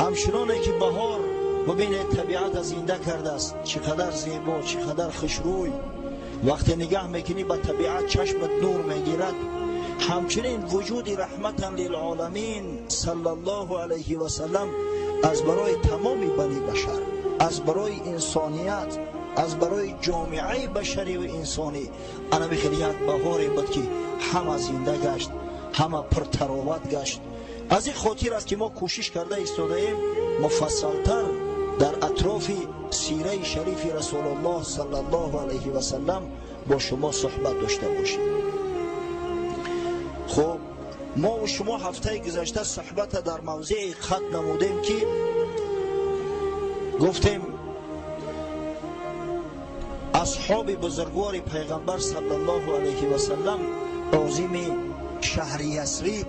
همچنانه که بهار ببینید طبیعت زنده کرده است، چقدر زیبا، چقدر خوشروی. وقتی نگاه میکنی به طبیعت چشمت نور میگیرد. همچنین وجود رحمتا للعالمین صلی الله علیه و سلم از برای تمام بنی بشر، از برای انسانیت، از برای جامعه بشری و انسانی. انا بخیر یک بهاری بود که همه زنده گشت، همه پرتراوت گشت. از این خاطر است که ما کوشش کرده ایستاده ایم مفصلتر در اطراف سیره شریف رسول الله صلی الله علیه و سلم با شما صحبت داشته باشیم. خب ما و شما هفته گذشته صحبت در موضع خط نمودیم که گفتیم اصحاب بزرگوار پیغمبر صلی الله علیه و سلم عازم شهر یثرب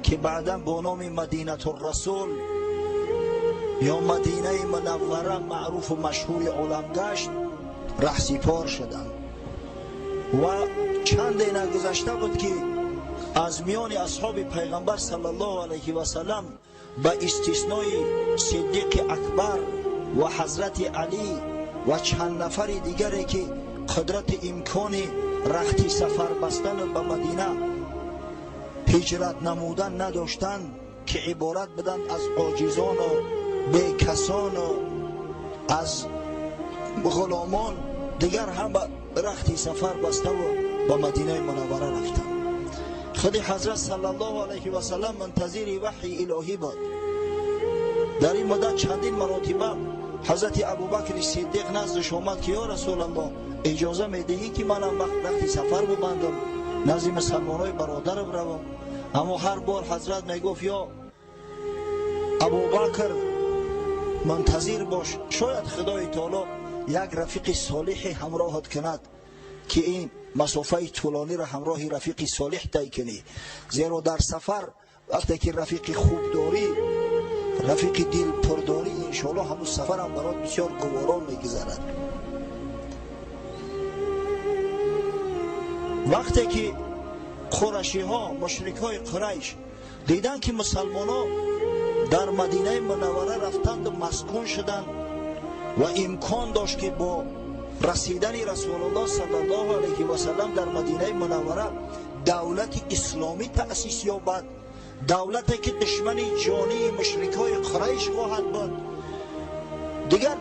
که بعدا با نام مدینه الرسول یا مدینه منوره معروف و مشهور عالم گشت رهسپار شدند. و چند دینا گذشته بود که از میان اصحاب پیغمبر صلی الله علیه و سلم به استثنای صدیق اکبر و حضرت علی و چند نفر دیگری که قدرت امکان رخت سفر بستن به مدینه هجرت نمودن نداشتند که عبارت بدن از عاجزان و بیکسان و از غلامان، دیگر هم به رخت سفر بسته و به مدینه منوره رفتند. خود حضرت صلی الله علیه و سلم منتظر وحی الهی بود. در این مدت چندین مراتبه حضرت ابوبکر صدیق نزدش آمد که یا رسول الله اجازه میدهی که منم وقتی سفر ببندم نزد مسلمانای برادرم روم؟ اما هر بار حضرت میگفت یا ابوبکر منتظر باش، شاید خدای تعالی یک رفیق صالح همراهت کند که این مسافه طولانی را همراه رفیق صالح طی کنی. زیرا در سفر وقتی که رفیق خوب داری، رفیق دل پرداری، انشاءالله همون سفر هم برات بسیار گوارا میگذرد. وقتی که قریشی ها، مشرک های قریش دیدن که مسلمان ها در مدینه منوره رفتند و مسکون شدند و امکان داشت که با رسیدن رسول الله صلی الله علیه و سلم در مدینه منوره دولت اسلامی تأسیس یابد، دولتی که دشمن جانی مشرکای قریش خواهد بود، دیگر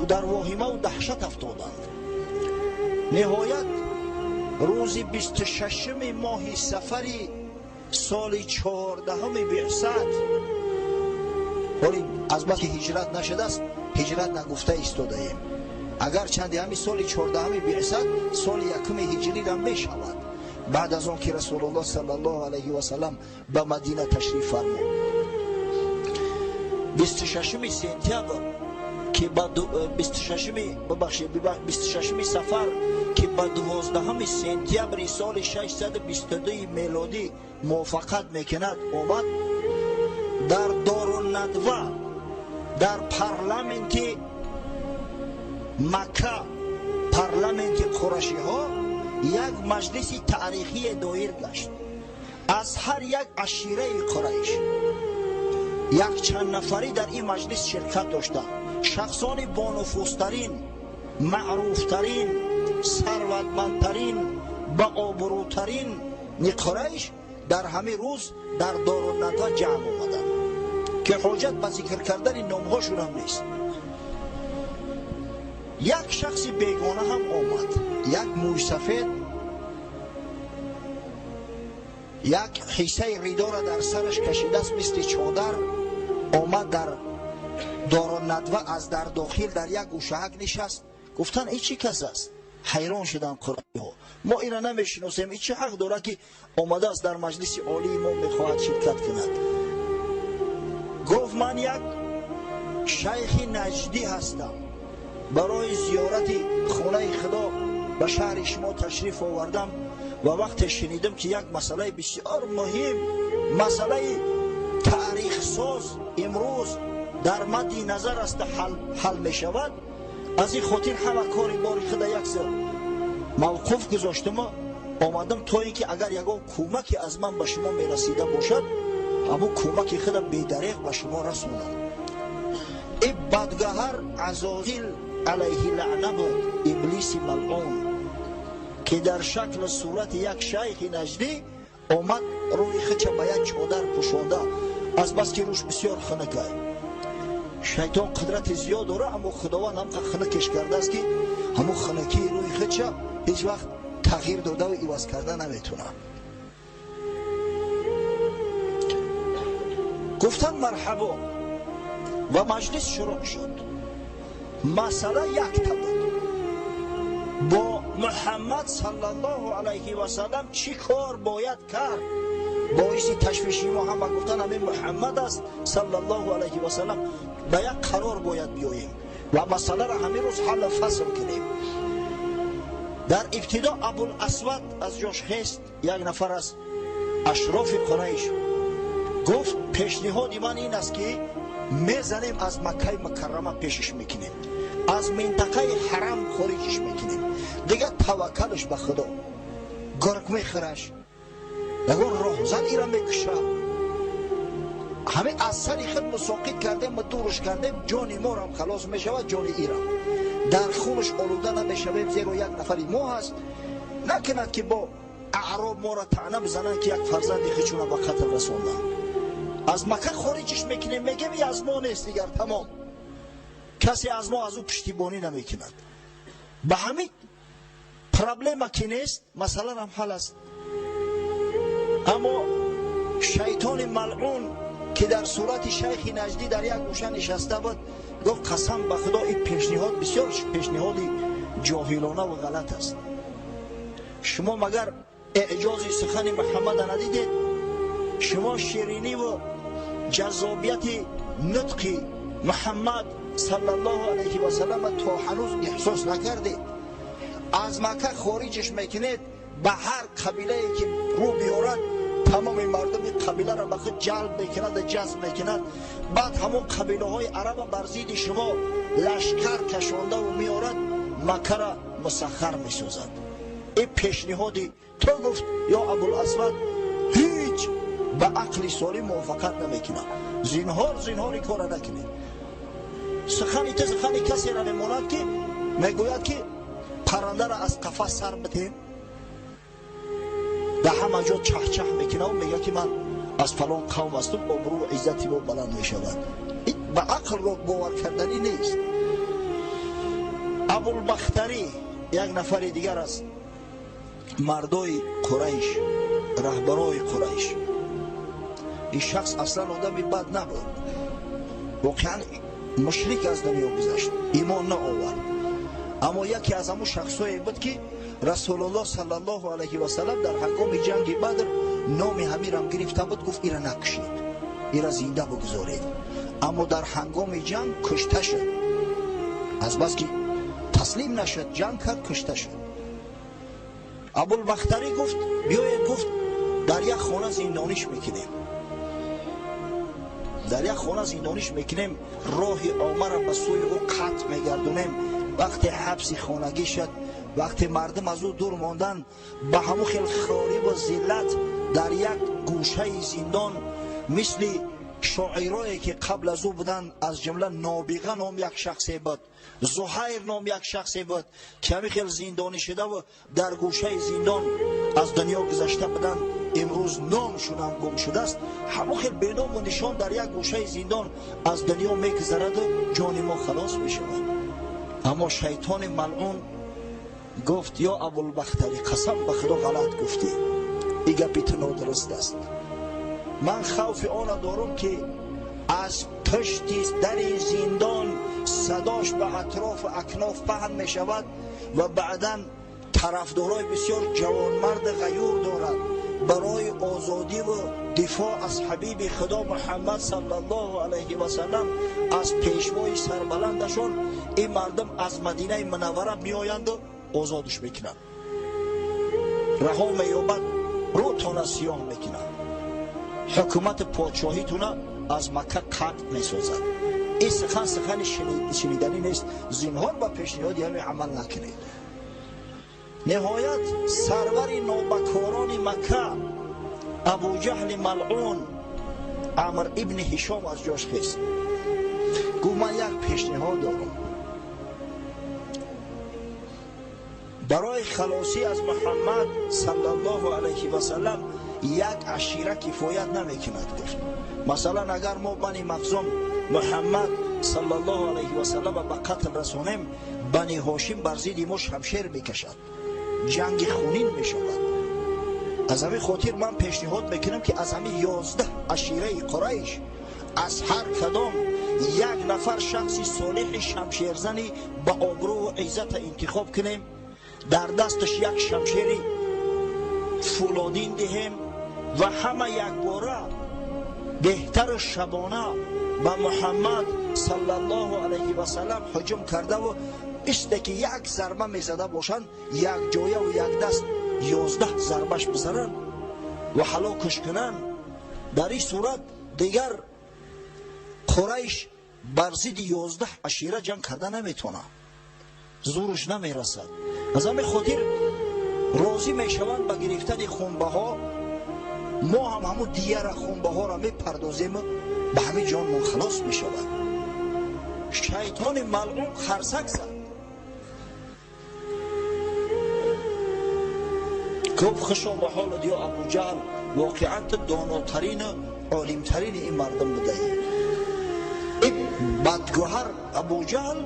در واهمه و دهشت افتادند. نهایت روز 26 ماه صفر سال 14 بعثت، ولی از بس که هجرت نشده است هجرت نگفته ایستاده ایم، اگر چند همین سال 14 بعثت سال 1 هجری را می شود بعد از آن که رسول الله صلی الله علیه و سلم به مدینه تشریف فرمود. 26 سپتامبر که بعد 26 سفر که به 12 سپتامبر سال 622 میلادی موافقت میکند آمد در دارالندوه در پارلمنت مکه، پارلمنت قریشی ها، یک مجلس تاریخی دایر گشت. از هر یک عشیره قریش یک چند نفری در این مجلس شرکت داشتند. شخصان بانفوذترین، معروفترین، ثروتمندترین، با آبروترین قریش در همه روز در دارالندوه جمع آمدند که حاجت به ذکر کردن نامهاشون هم نیست. یک شخص بیگانه هم آمد، یک موی سفید، یک حیسه ریدا را در سرش کشیده است مثل چادر، آمد در دارالندوه از در داخل در یک گوشهک نشست. گفتن این چی کس است؟ حیران شدن قریشی ها، ما این را نمیشناسیم، این چه حق داره که آمده است در مجلس عالی ما میخواهد شرکت کند؟ گفت من یک شیخ نجدی هستم، برای زیارت خانه خدا به شهر شما تشریف آوردم و وقت شنیدم که یک مسئله بسیار مهم، مسئله تاریخ ساز امروز در مد نظر است حل می شود، از این خاطر همه کاری باری خدا یک سر موقف گذاشتم، آمدم تا اینکه اگر یگان کمکی از من به شما می رسیده باشد همو کمکی خودم بیدریق به شما رسونم. این بدگهر عزازیل علیه لعنه بود، ابلیس ملعون که در شکل صورت یک شیخ نجدی آمد روی خچه به یک چادر پوشانده، از بس که روش بسیار خنکه. شیطان قدرت زیاد داره، اما خداوند هم خنکش کرده است که همو خنکی روی خچه هیچ وقت تغییر داده و عوض کرده نمیتونه. گفتن مرحبا و مجلس شروع شد. مسئله یک تا بود، با محمد صلی الله علیه و سلم چی کار باید کرد؟ باعث تشویشی محمد گفتن همین محمد است صلی الله علیه و سلم، به یک قرار باید بیاییم و مسئله را همین روز حل فصل کنیم. در ابتدا ابوالاسود از جاش خیست، یک نفر از اشراف قریش، گفت پیشنهاد من این است که میزنیم از مکه مکرمه پیشش میکنیم، از منطقه حرم خارجش میکنیم، دیگه توکلش به خدا، گرگ میخرش اگر راهزن ایران میکشه، همه از سری خود مساقط کردیم و دورش کردیم، جانی ما هم خلاص میشود، جانی ایران در خونش آلوده نمیشویم، زیرا یک نفری ما هست، نکند که با اعراب ما را طعنه بزنن که یک فرزند خودشون به قتل رسوندن. از مکه خارجش میکنیم، میگیم ای از ما نیست دیگر، تمام کسی از ما از او پشتیبانی نمیکند. به همین پرابلم که نیست، مثلا هم حل است. اما شیطان ملعون که در صورت شیخ نجدی در یک گوشه نشسته بود، گفت قسم به خدا این پیشنهاد بسیار پیشنهاد جاهلانه و غلط است. شما مگر اعجاز سخن محمد ندیدید؟ شما شیرینی و جذابیت نطق محمد صلی الله علیه و سلم تا هنوز احساس نکردید؟ از مکه خارجش میکنید، به هر قبیله که رو بیارد تمام مردم قبیله را به خود جلب میکند، جذب میکند، بعد همون قبیله های عرب بر ضد شما لشکر کشانده و میارد، مکه را مسخر میسازد. این پیشنهادی تو گفت یا ابوالاسود هیچ به عقل سالم موافقت نمیکنه، زینهار این کار نکنید. سخنی تو سخنی کسی را نماند که میگوید که پرنده را از قفس سر بتیم، در همه جا چه میکنه و میگه که من از فلان قوم هستم، ابرو و عزتی و بلند میشود. این به عقل رو باور کردنی نیست. ابوالبختری یک نفر دیگر است، مردای قریش، رهبرای قریش. این شخص اصلا آدم بد نبود، واقعا مشرک از دنیا گذشت، ایمان نه آورد، اما یکی از همون شخصایی بود که رسول الله صلی الله علیه و سلم در هنگام جنگ بدر نام همین را گرفته بود، گفت ایرا نکشید، ایرا زنده بگذارید، اما در هنگام جنگ کشته شد. از بس که تسلیم نشد، جنگ کرد، کشته شد. ابوالبختری گفت بیاید، گفت در یک خانه زندانیش میکنیم، در یک خانه زندانیش میکنیم، راه آمر به سوی او قطع میگردونیم. وقتی حبس خانگی شد، وقتی مردم از او دور ماندن، به همون خیل خاری و ذلت در یک گوشه زندان، مثل شاعرایی که قبل از او بودن، از جمله نابغه نام یک شخصی بود، زهیر نام یک شخصی بود که همین خیل زندانی شده و در گوشه زندان از دنیا گذشته بودن، امروز نامشون هم گم شده است. همون خیل بینام و نشان در یک گوشه زندان از دنیا میگذرد و جان ما خلاص میشود. اما شیطان ملعون گفت یا ابوالبختری قسم به خدا غلط گفتی، این گپی نادرست است. من خوف آن دارم که از پشت در زندان صداش به اطراف اکناف پهن می شود و بعدا طرفدارای بسیار جوانمرد غیور دارد برای آزادی و دفاع از حبیب خدا محمد صلی الله علیه و سلم، از پیشوای سربلندشون. این مردم از مدینه منوره می آیند و آزادش میکنند، رها میابد، روتان سیاه میکنند، حکومت پادشاهیتون از مکه قطع میسازد. این سخن شنیدنی نیست، زینهار با پیشنهادی همه عمل نکنید. نهایت سرور نوبکاران مکه ابو جهل ملعون عمر ابن هشام از جاش خیست، گفت من یک پیشنهاد دارم برای خلاصی از محمد صلی الله علیه و سلم. یک عشیره کفایت نمیکند. گفت مثلا اگر ما بنی مخزوم محمد صلی الله علیه و سلم به قتل رسانیم، بنی هاشم بر ضد ما شمشیر میکشد، جنگ خونین میشود. از همین خاطر من پیشنهاد میکنم که از همین 11 عشیره قریش از هر کدام یک نفر شخصی صالح شمشیرزنی با آبرو و عزت انتخاب کنیم، در دستش یک شمشیری فولادین دهیم و همه یک باره بهتر شبانه به محمد صلی الله علیه و سلم هجوم کرده و است که یک ضربه میزده باشند، یک جایه و یک دست 11 ضربش بزنن و هلاکش کنن. در این صورت دیگر قریش بر ضد 11 عشیره جنگ کرده نمیتونه، زورش نمیرسد. از همین خاطر راضی میشوند به گرفتن خونبه ها، ما هم همون دیگر خونبه ها را میپردازیم، به همین جانمون خلاص میشود. شیطان ملعون خرسک زد، گفت خوشا به حال دیا ابو جهل، واقعا تو داناترین عالمترین این مردم بوده ای. این بدگوهر ابو جهل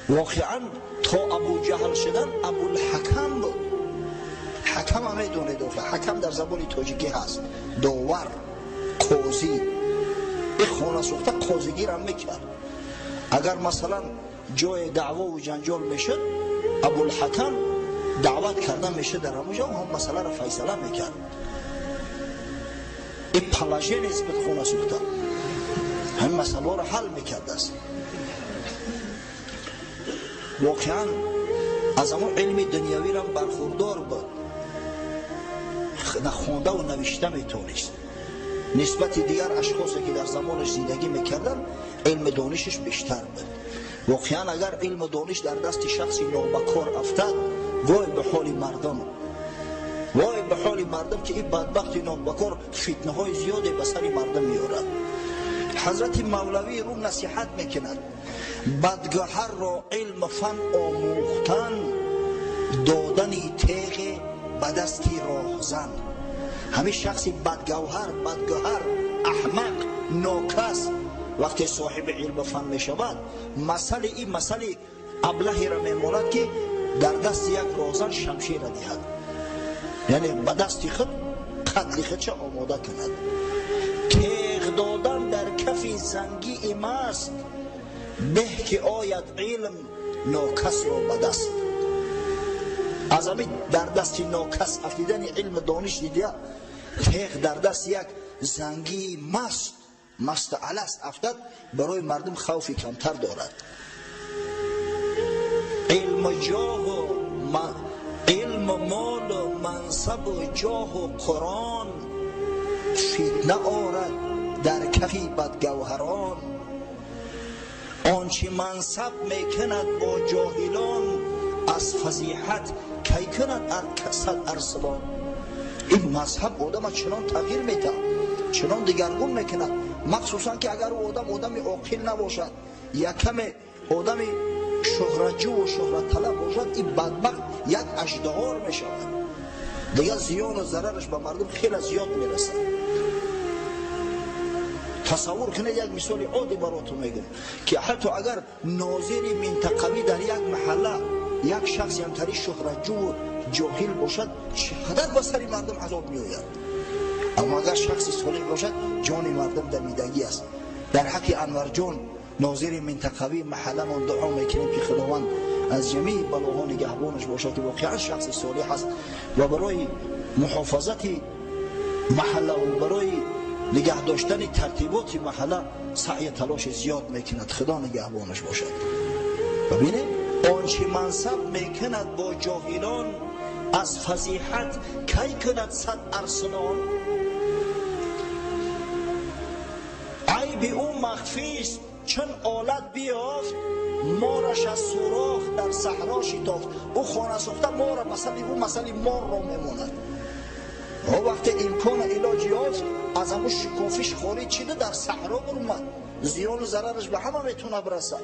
واقعا تا ابو جهل شدن ابو الحکم بود. حکم هم میدونید، حکم در زبان تاجیکی هست، داور، قاضی. این خانه سوخته قاضیگیر هم میکرد. اگر مثلا جای دعوا و جنجال میشد، ابو الحکم دعوت کردن میشه در همونجا، هم مسئله را فیصله میکرد. این پلاژه نسبت خانه سوخته همین مسئله را حل میکرد است. واقعا از همون علم دنیاوی را برخوردار بود، نخونده و نوشته میتونست. نسبت دیگر اشخاصی که در زمانش زندگی میکردن علم دانشش بیشتر بود. واقعا اگر علم دانش در دست شخصی نابکار افتاد، وای به حال مردم، وای به حال مردم که این بدبخت نابکار فتنه های زیادی به سر مردم میارد. حضرت مولوی روم نصیحت میکند بدگوهر را علم فن آموختن، دادن تیغ به دستی راهزن. همین شخصی بدگوهر احمق ناکس وقتی صاحب علم فن میشود، مسئله این مسئله ابلهی را میماند که در دست یک راهزن شمشیر را دهد، یعنی به دستی خود قتل خود چه آماده کند. تیغ دادن در کف زنگی ایم است، به که آید علم ناکس را به دست. از همین در دست ناکس افیدن علم دانش دیده، تیغ در دست یک زنگی مست علس افتد، برای مردم خوفی کمتر دارد. علم مال و منصب و جاه و قرآن، فتنه آرد در کفی بدگوهران. آنچه منصب میکند با جاهلان، از فضیحت کی کند صد ارسلان. این مذهب آدم چنان تغییر میده، چنان دگرگون میکند، مخصوصا که اگر او آدم عاقل نباشد، یکم آدم شهرتجو و شهرت طلب باشد، این بدبخت یک اژدهار میشود، دیگه زیان و ضررش به مردم خیلی زیاد میرسد. تصور کنید، یک مثال عادی براتون میگم که حتی اگر ناظر منطقوی در یک محله یک شخص همتری شهرتجو و جاهل باشد، چقدر به سر مردم عذاب میآید. اما اگر شخصی صالح باشد، جان مردم دمیدگی است. در حق انور جان ناظر منطقوی محله من دعا میکنیم که خداوند از جمیع بلاها نگهبانش باشد، که واقعا شخص صالح است و برای محافظت محله و برای نگه داشتن ترتیبات محله سعی تلاش زیاد میکند. خدا نگهبانش باشد. ببینید، آنچه منصب میکند با جاهلان، از فضیحت کی کند صد ارسلان. عیب او مخفی است چون آلت بیافت، مارش از سوراخ در صحرا شتافت. او خانه ساخته مار، مثلا او مثلا مار را میماند. و وقت امکان علاج یافت از همون شکافش خارج چیده در صحرا برمد، زیان و ضررش به همه میتونه برسه.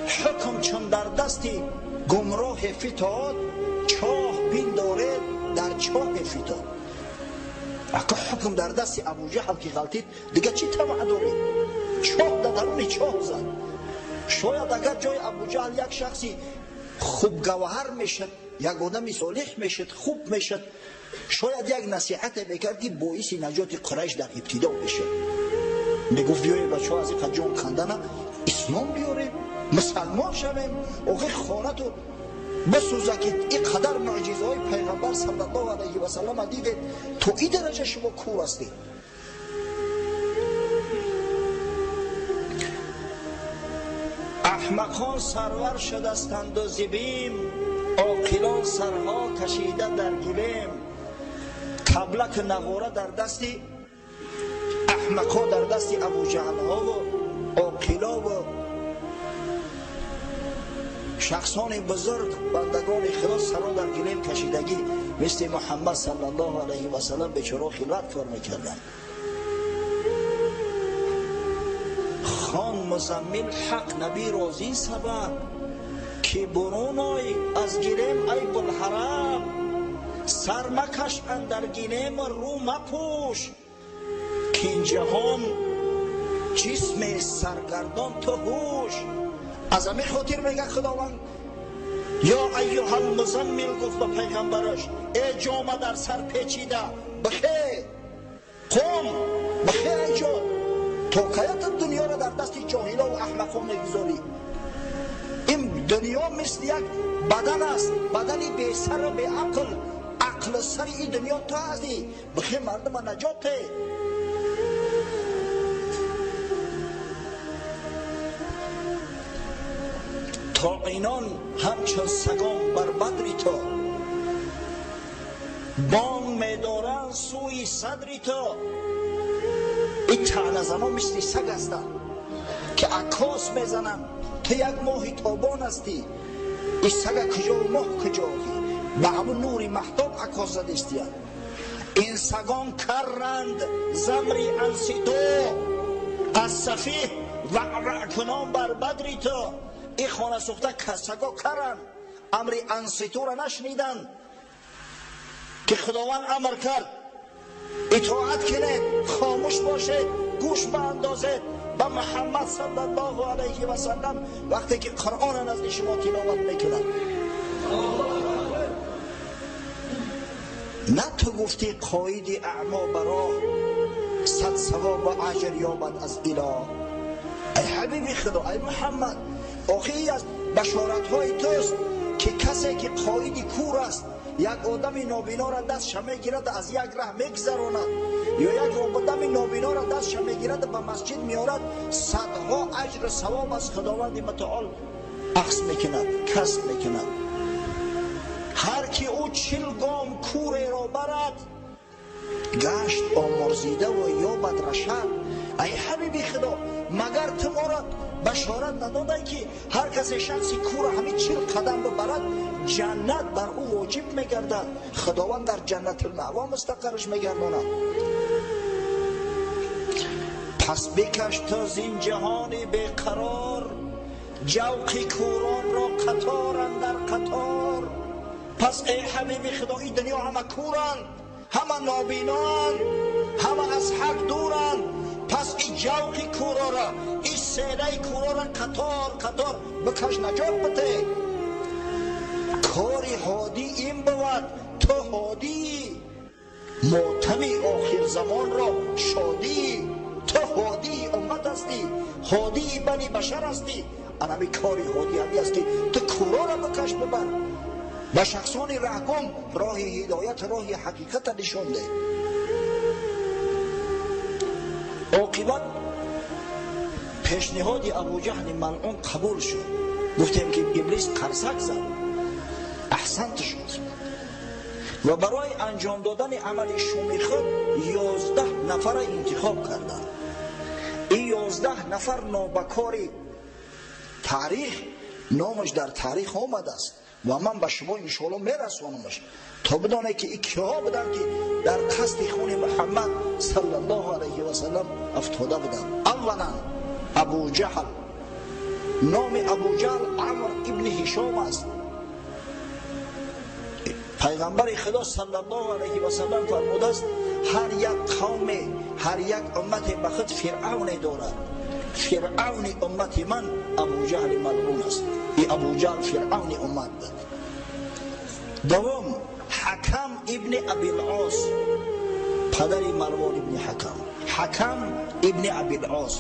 حکم چون در دستی گمراه فتاد، چاه بین داره در چاه فتاد. اگه حکم در دست ابو جهل که غلطید دیگه چی طمع داره؟ چاه در درون چاه زد. شاید اگر جای ابو جهل یک شخصی خوب گوهر میشد، یک آدمی صالح میشد، خوب میشد، شاید یک نصیحت میکرد که باعث نجات قریش در ابتدا بشه. میگفت بیایید بچه‌ها از این جان کندن اسلام بیاریم، مسلمان شویم، آخه خانه تو بسوزه که این قدر معجزه های پیغمبر صلی الله علیه و سلم دیدید، تو این درجه شما کور هستید. احمقان سرور شدستند و زبیم، عاقلان سرها کشیده در گلیم. تبلک نغاره در دستی احمقا، در دستی ابو جهل ها و عاقلا و شخصان بزرگ بندگان خدا سرها در گلیم کشیدگی، مثل محمد صلی الله علیه و سلم بیچاره خلوت فرمی کردن. خان مزمل حق نبی رازی سبب که برون آی از گلیم ای بلحرم، سر مکش اندر گلیم رو مپوش، که این جهان جسم سرگردان تو هوش. از همین خاطر میگه خداوند یا ایها المزمل گفت به پیغمبرش ای جامه در سر پیچیده بخیر قم، بخیر ای جان، تو قیت دنیا را در دست جاهلا و احمقان میگذاری. این دنیا مثل یک بدن است، بدنی بی سر و بی عقل، عقل سر این دنیا تو هستی، بخیر مردم نجاته. طاعنان همچون سگان بر بدری تو، بانگ میدارن سوی صدری تو. این طعنه زنان مثل سگ هستن که عکاس میزنن، تو یک ماهی تابان هستی، این سگ کجا و ماه کجایی، به همون نوری محتاب عکاس زدستی. این سگان کرند زمری انسیتو، از صفیح وعوع کنان بر بدری تو. این خانه سوخته سگا کرن، امر انسیتو را نشنیدن که خداوند امر کرد اطاعت کنید، خاموش باشید، گوش باندازید به محمد صلی الله علیه و سلم وقتی که قرآن نزد شما تلاوت میکنند. نه تو گفتی قاید اعما برا، صد ثواب و اجر یابد از اله. ای حبیبی خدا، ای محمد، آخه از بشارت های توست که کسی که قاید کور است یک آدم نابینا را دستش میگیرد از یک ره میگذراند، یا یک آدم نابینا را دستش میگیرد به مسجد میارد، صدها اجر ثواب از خداوند متعال اخذ میکند، کسب میکند. هر کی او 40 گام کور را برد گشت آمرزیده و یابد رشد. ای حبیبی خدا، مگر تو ما را بشارت نداده که هر کسی شخصی کور همین 40 قدم ببرد جنت بر او واجب میگردد، خداوند در جنت المأوا مستقرش میگرداند. پس بکش تا زین جهان بیقرار، جوقی کوران را قطار اندر قطار. پس ای حبیبی خدا، این دنیا همه کورن، همه نابینان، همه از حق دورن. پس این جوقی کورا را، این سینه کورا را قطار قطار بکش، نجات بده. کاری هادی این بود، تو هادی ماتمی آخر زمان را شادی. تو هادی امت هستی، هادی بنی بشر هستی، انمی کاری هادی همی هستی. تو کورا را بکش ببر، به شخصان رهگم راه هدایت، راه حقیقت نشان ده. عاقبت پیشنهاد ابو جهل ملعون قبول شد. گفتیم که ابلیس قرصک زد، احسنت شد و برای انجام دادن عمل شوم خود 11 نفر انتخاب کردند. این 11 نفر نابکاری تاریخ نامش در تاریخ آمده است. و من به شما انشاءالله میرسانمش تا بدانه که این کیها بودن که در قصد خون محمد صلی الله علیه و سلم افتاده بودن. اولا ابو جهل، نام ابو جهل عمرو ابن هشام است. پیغمبر خدا صلی الله علیه و سلم فرموده است هر یک قوم، هر یک امت به خود فرعون دارد. فرعون امت من ابو جهل ملعون است. این ابو جهل فرعون امت بود. دوم حکم ابن ابی العاص، پدر مروان ابن حکم. حکم ابن ابی العاص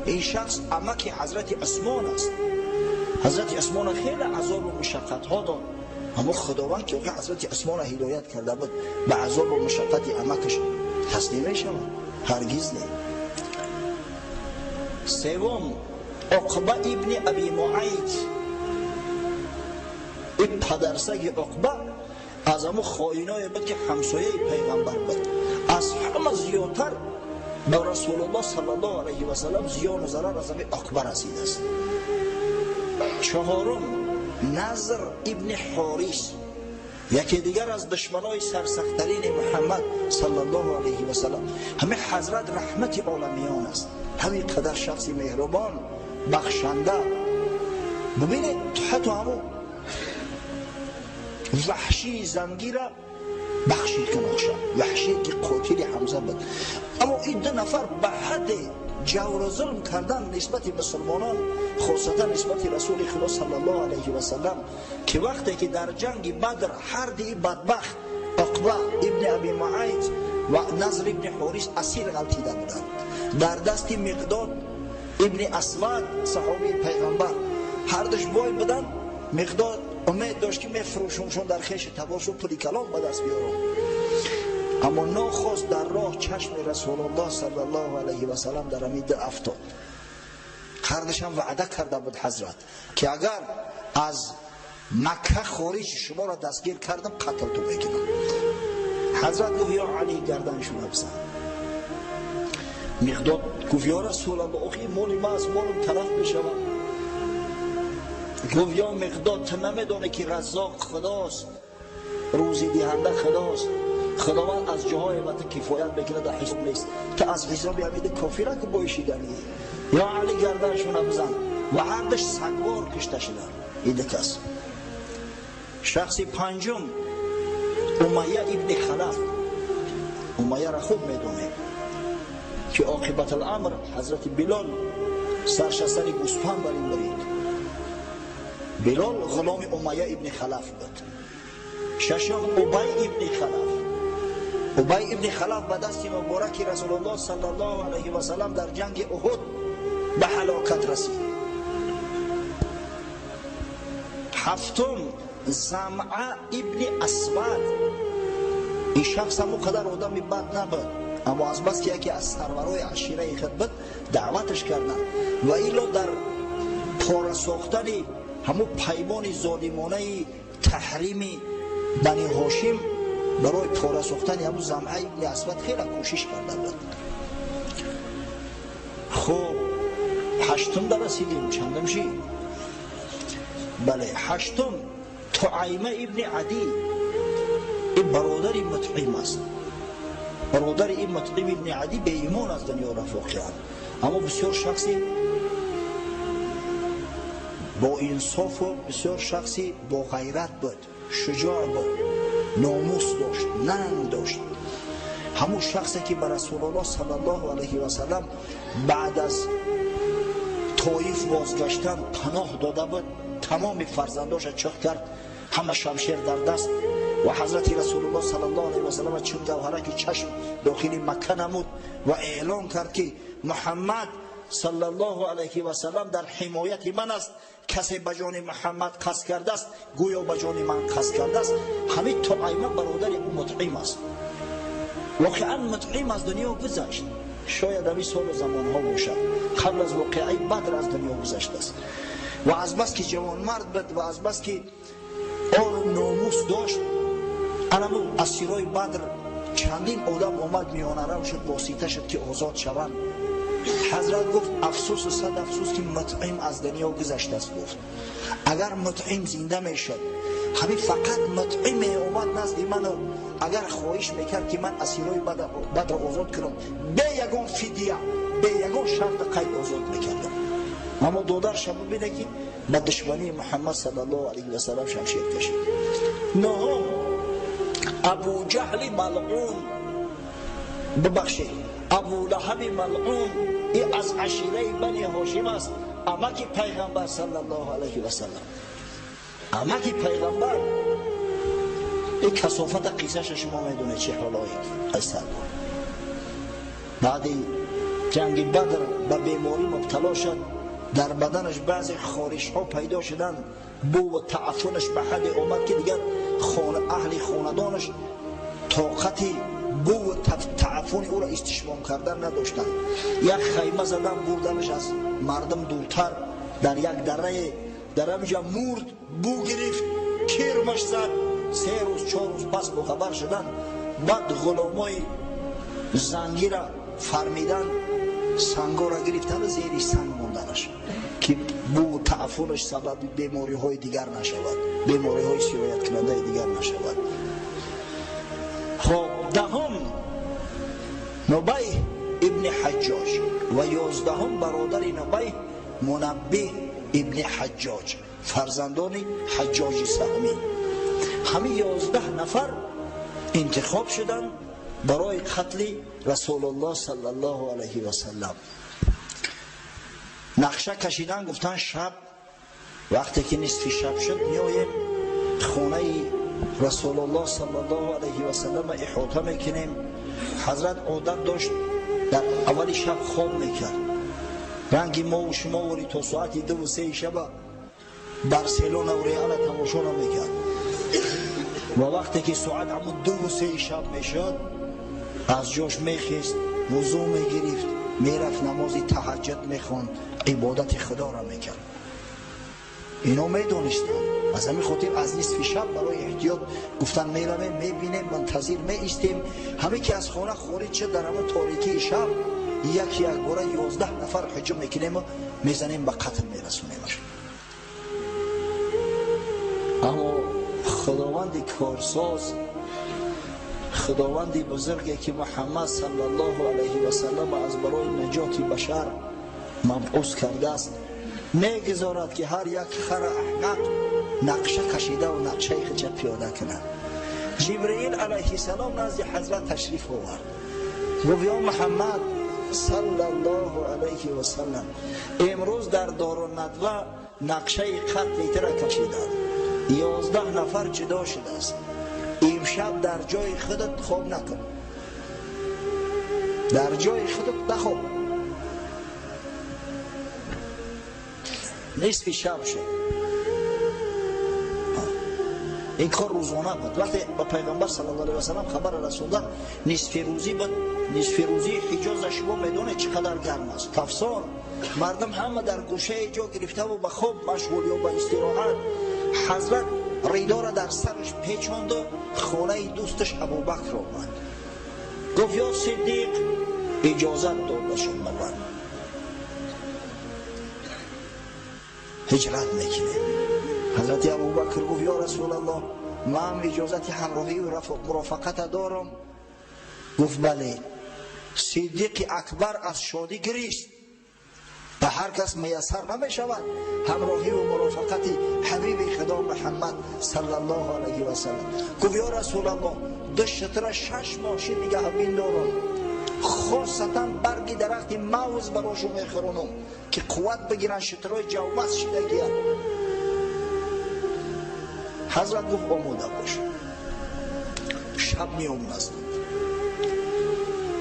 این شخص عمک حضرت عثمان است. حضرت عثمان خیلی عذاب و مشقت ها داد، اما خداوند که حضرت عثمان هدایت کرده بود به عذاب و مشقت عمکش تسلیم میشود؟ هرگز نه. سوم عقبه ابن ابی معیط، این پدرسگ عقبه از همون خائنای بود که همسایه پیغمبر بود. از همه زیادتر به رسول الله صلی الله علیه و سلم زیان و ضرر از همین عقبه رسیده است. چهارم نضر ابن حارث، یکی دیگر از دشمنای سرسخت‌ترین محمد صلی الله علیه و سلم. همه حضرت رحمت عالمیان است، همین قدر شخص مهربان بخشنده. ببینید حتی همون وحشی زنگی را بخشید که نخشد، وحشی که قاتل حمزه بود. اما این دو نفر به حد جور و ظلم کردن نسبت مسلمانان، خاصتا نسبت رسول خدا صلی الله علیه و سلم، که وقتی که در جنگ بدر هر دی بدبخت عقبه ابن ابی معیط و نضر ابن حارث اسیر غلطیده بودند. در دست مقداد ابن اسود صحابی پیغمبر هر دوش وای بودن. مقداد امید داشت که میفروشونشون در خیش تباس و پولی کلام به دست بیارم، اما ناخواست در راه چشم رسول الله صلی الله علیه و سلم در امید افتاد. قردش هم وعده کرده بود حضرت که اگر از مکه خارج شما را دستگیر کردم قتل تو بگیرم. حضرت گفت یا علی گردنشون بزن. مقداد گفت یا رسول الله اخی مال ما از مالم تلف بشوم. گفت یا مقداد تو نمیدونه که رزاق خداست، روزی دهنده خداست، خداوند از جاهای وقت کفایت بکنه در حساب نیست، که از حساب همید کافی را که بایشیدنی. یا علی گردنشون بزن. و هر دش سگوار کشته شدن. این کس. شخص پنجم امیه ابن خلف. امیه را خوب میدونه که عاقبت الامر حضرت بلال سرش سر گوسفند برین برید. بلال غلام امیه ابن خلف بود. ششم ابی ابن خلف. ابی ابن خلف به دست مبارک رسول الله صلی الله علیه و سلم در جنگ احد به هلاکت رسید. هفتم زمعه ابن اسود. این شخص هم قدر آدم بد نبود، اما از بس که یکی از سرورای عشیره خود بود دعوتش کردن و ایلا در پاره ساختن همون پیمان ظالمانه تحریم بنی هاشم برای پاره ساختن همون زمعه ابن اسود خیلی کوشش کرده بود. خب هشتم در رسیدیم. چندم شی؟ بله هشتم طعیمه ابن عدی. این برادر مطعم است. برادر این مطعم ابن عدی به ایمان از دنیا رفت کرد، اما بسیار شخصی با انصاف و بسیار شخصی با غیرت بود، شجاع بود، ناموس داشت، ننگ داشت. همون شخصی که به رسول الله صلی الله علیه و سلم بعد از طایف بازگشتن پناه داده بود. تمام فرزنداش چخ کرد، همه شمشیر در دست، و حضرت رسول الله صلی الله علیه و سلم چون گوهرک چشم داخل مکه نمود و اعلان کرد که محمد صلی الله علیه و سلم در حمایت من است. کسی به جان محمد قصد کرده است گویا به جان من قصد کرده است. همین طعیمه برادر مطعم است. واقعا مطعم از دنیا گذشت، شاید همین سال زمان ها باشد، قبل از واقعه بدر از دنیا گذشته است. و از بس که جوان مرد بود و از بس که آر ناموس داشت، علمو اسیرای بدر چندین آدم آمد میانه رو شد، واسطه شد که آزاد شوند. حضرت گفت افسوس و صد افسوس که مطعم از دنیا گذشته است. گفت اگر مطعم زنده میشد همین فقط مطعم اومد نزد منو اگر خواهش میکرد که من اسیرای بدر آزاد کنم به یگان فدیه به یگان شرط قید آزاد میکردم. اما دودر شب بینه که با دشمنی محمد صلی الله علیه و سلم شمشیر کشید. نهم ابو جهل ملعون، ببخشید ابو لهب ملعون، این از عشیره بنی هاشم است، امک پیغمبر صلی الله علیه و سلم، امک پیغمبر. این کثافت قیصه‌ش شما میدونه چه حالایی است. بعد جنگ بدر به بیماری مبتلا شد، در بدنش بعضی خارش ها پیدا شدن، بو و تعفنش به حد اومد که دیگر اهل خاندانش طاقت بو و تعفن او را استشمام کردن نداشتند. یک خیمه زدن بردنش از مردم دورتر در یک در همجا مرد، بو گرفت، کرمش زد. 3 روز 4 روز پس بخبر شدن. بعد غلامای زنگی را فرمیدن، سنگا را گرفتن زیر سنگ موندنش که بو تعفنش سبب بیماری های دیگر نشود، بیماری های سرایت کننده دیگر نشود. خب دهم نبیه ابن حجاج و 11 برادر نبیه منبه ابن حجاج، فرزندان حجاج سهمی. همه 11 نفر انتخاب شدند برای قتل رسول الله صلی الله علیه و سلم. نقشه کشیدن، گفتن شب وقتی که نصف شب شد میایم خانه رسول الله صلی الله علیه و سلم احاطه میکنیم. حضرت عادت داشت در اول شب خواب میکرد. رنگ ما و شما وری تا ساعت 2 و 3 شب بارسلونا و ریال تماشا نمیکرد. و وقتی که ساعت همون 2 و 3 شب میشد از جاش میخیست، وضو میگرفت، میرفت نماز تهجد میخوند، عبادت خدا را میکرد. اینو میدونستن. از همین خاطر از نصف شب برای احتیاط گفتن میرویم میبینیم، منتظر میایستیم. همه که از خانه خارج شد در همه تاریکی شب یک باره 11 نفر هجوم میکنیم و میزنیم به قتل میرسونیمش. اما خداوند کارساز، خداوند بزرگی که محمد صلی الله علیه و سلم از برای نجات بشر مبعوث کرده است، میگذارد که هر یک خر احمق نقشه کشیده و نقشه خودش پیاده کنه. جبرئیل علیه السلام نزد حضرت تشریف آورد، گفت یا محمد صلی الله علیه و سلم امروز در دارالندوه نقشه قتل را کشیدند، 11 نفر جدا شده است. امشب در جای خودت خواب نکن، در جای خودت نخواب. نصف شب شد. این کار روزانه بود. وقتی با پیغمبر صلی الله علیه و سلم خبر رسوندن نصف روزی بود، نصف روزی حجاز شما میدونه چقدر گرم است، تفسار مردم همه در گوشه جا گرفته و به خواب مشغول یا به استراحت. حضرت ریدا را در سرش پیچاند و خانه دوستش ابوبکر آمد، گفت یا صدیق اجازت داد شما من هجرت میکنه. حضرت ابوبکر گفت یا رسول الله من اجازت همراهی و مرافقت دارم. گفت بله. صدیق اکبر از شادی گریست، به هر کس میسر نمی شود همراهی و مرافقت حبیب خدا محمد صلی الله علیه و سلم. گفت یا رسول الله دو شتر 6 ماشین نگهبین دارم، خاصتا برگ درخت موز براشو میخرونم که قوت بگیرن شترهای جومت شدگی. حضرت گفت آموده باش. شب می آمد،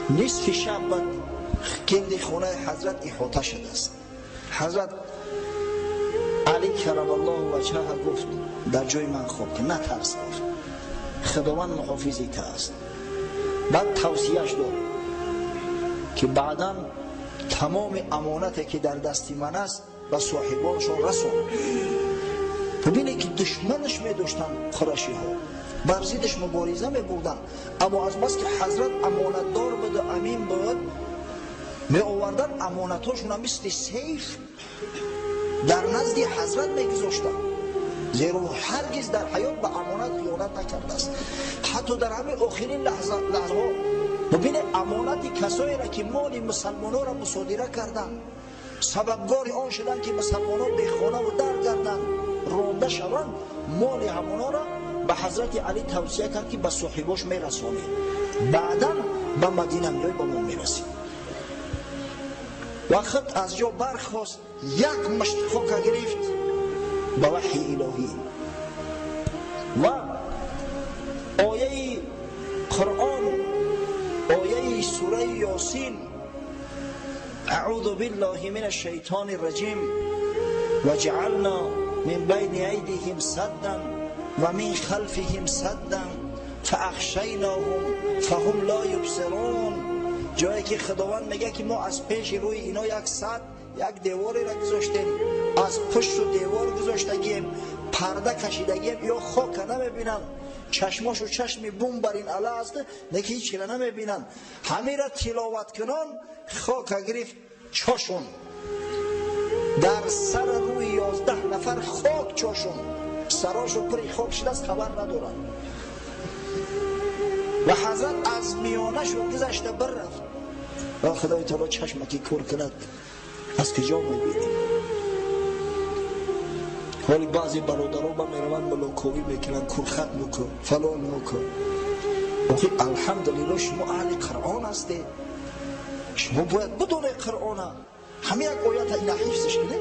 نصف شب بعد گرد خانه حضرت احاطه شده است. حضرت علی کرم الله وجهه گفت در جای من خواب که نترس، گفت خداوند محافظی ته است. بعد توصیهش داد که بعدا تمام امانتی که در دستی من است و صاحبانشون رسون. ببینید که دشمنش می داشتن قریشی ها، بر ضدش مبارزه می بردن، اما از بس که حضرت امانت دار بود و امین بود می آوردن امانتاشون مثل سیف در نزد حضرت می گذاشتن. زیرا هرگز در حیات به امانت خیانت نکرده است. حتی در همین آخرین لحظه ها ببین امانت کسایی را که مال مسلمانان را مصادره کردند، سببگار آن شدند که مسلمانان بی خانه و در گردند، رانده شوند، مال همانا را به حضرت علی توصیه کرد که به صاحباش میرسانید، بعدا به مدینه میای با ما میرسید. وقت از جا برخواست، یک مشت خاک گرفت به وحی الهی و آیه قرآن، آیه سوره یاسین، اعوذ بالله من الشیطان الرجیم و جعلنا من بین ایدیهم سدا و من خلفهم سدا فاغشیناهم فهم لا یبصرون. جایی که خداوند میگه که ما از پیش روی اینا یک سد، یک دیواری را گذاشتیم، از پشت و دیوار گذاشتگیم، پرده کشیدگیم، یا خاک نمیبینن، چشماشو چشم بوم بر این علا است نکه هیچی را نمیبینن. همه را تلاوت کنان خاک گرفت چاشون، در سر روی 11 نفر خاک چاشون، سراشو پری خاک شده است، خبر ندارن. و حضرت از میانشو گذشته بر رفت. و خدای تعالی چشمکی کور کند از کجا میبینیم؟ حالی بعضی برادرها با میروند ملاکاوی میکنن، کرخط میکن، فلان میکن. وقتی الحمدلله شما اهل قرآن هستی، شما باید بدون قرآن همه یک آیت اینا حفظش کنه.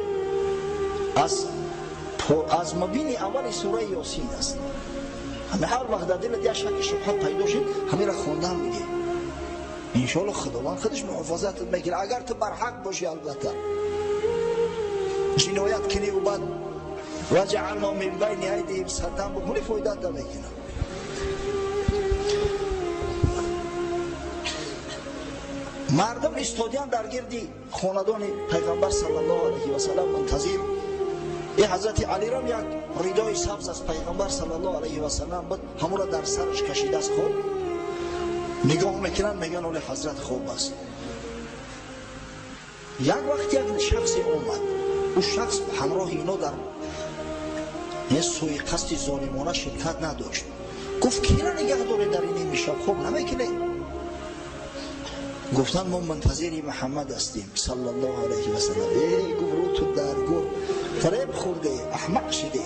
از مبین اول سوره یاسین است. همه هر وقت در دلت یک شک شبهه پیدا شد همه را خواندن میگه، انشاءالله خداوند خودش محافظتت میکنه اگر تو بر حق باشی. البته جنایت کنی و بعد و جعلنا من بین ایدیهم سدا بکنی فایده نمیکنه. مردم استادیان در گردی خاندان پیغمبر صلی الله علیه و سلم منتظر. این حضرت علی را یک ردای سبز از پیغمبر صلی الله علیه و سلم بود، همون را در سرش کشیده است. خوب نگاه میکنن میگن اول حضرت خوب است. یک وقت یک شخص اومد، او شخص همراه اینا در این سوی قصد ظالمانه شرکت نداشت. گفت کی را نگه داره در این میشب خوب نمیکنه؟ گفتن ما منتظر محمد هستیم صلی الله علیه و سلم. گفت رو تو درگور فریب خورده، احمق شده،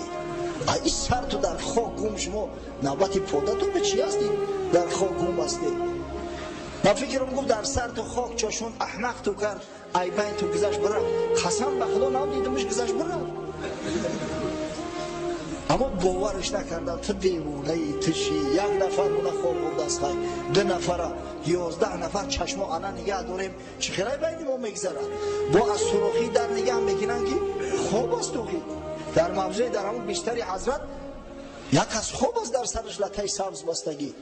این سر تو در خاک گم، شما نوبت پاده تو به چی هستی در خاک گم هستی؟ من فکرم گفت در سر تو خاک چاشون، احمق تو کرد، ای بین تو گذشت برفت. قسم به خدا نمیدیدمش گذشت برفت، اما باورش نکردم. تو دیوونه ای، تو چی؟ یک نفر اون خواب برده است، 2 نفر 11 نفر چشما انا نگه داریم، چه خیلی بین ما میگذره. با از سراخی در نگه میکنن که خواب است. توخی در موضع در همون بیشتری حضرت یک از خواب است، در سرش لطه سبز بستگی،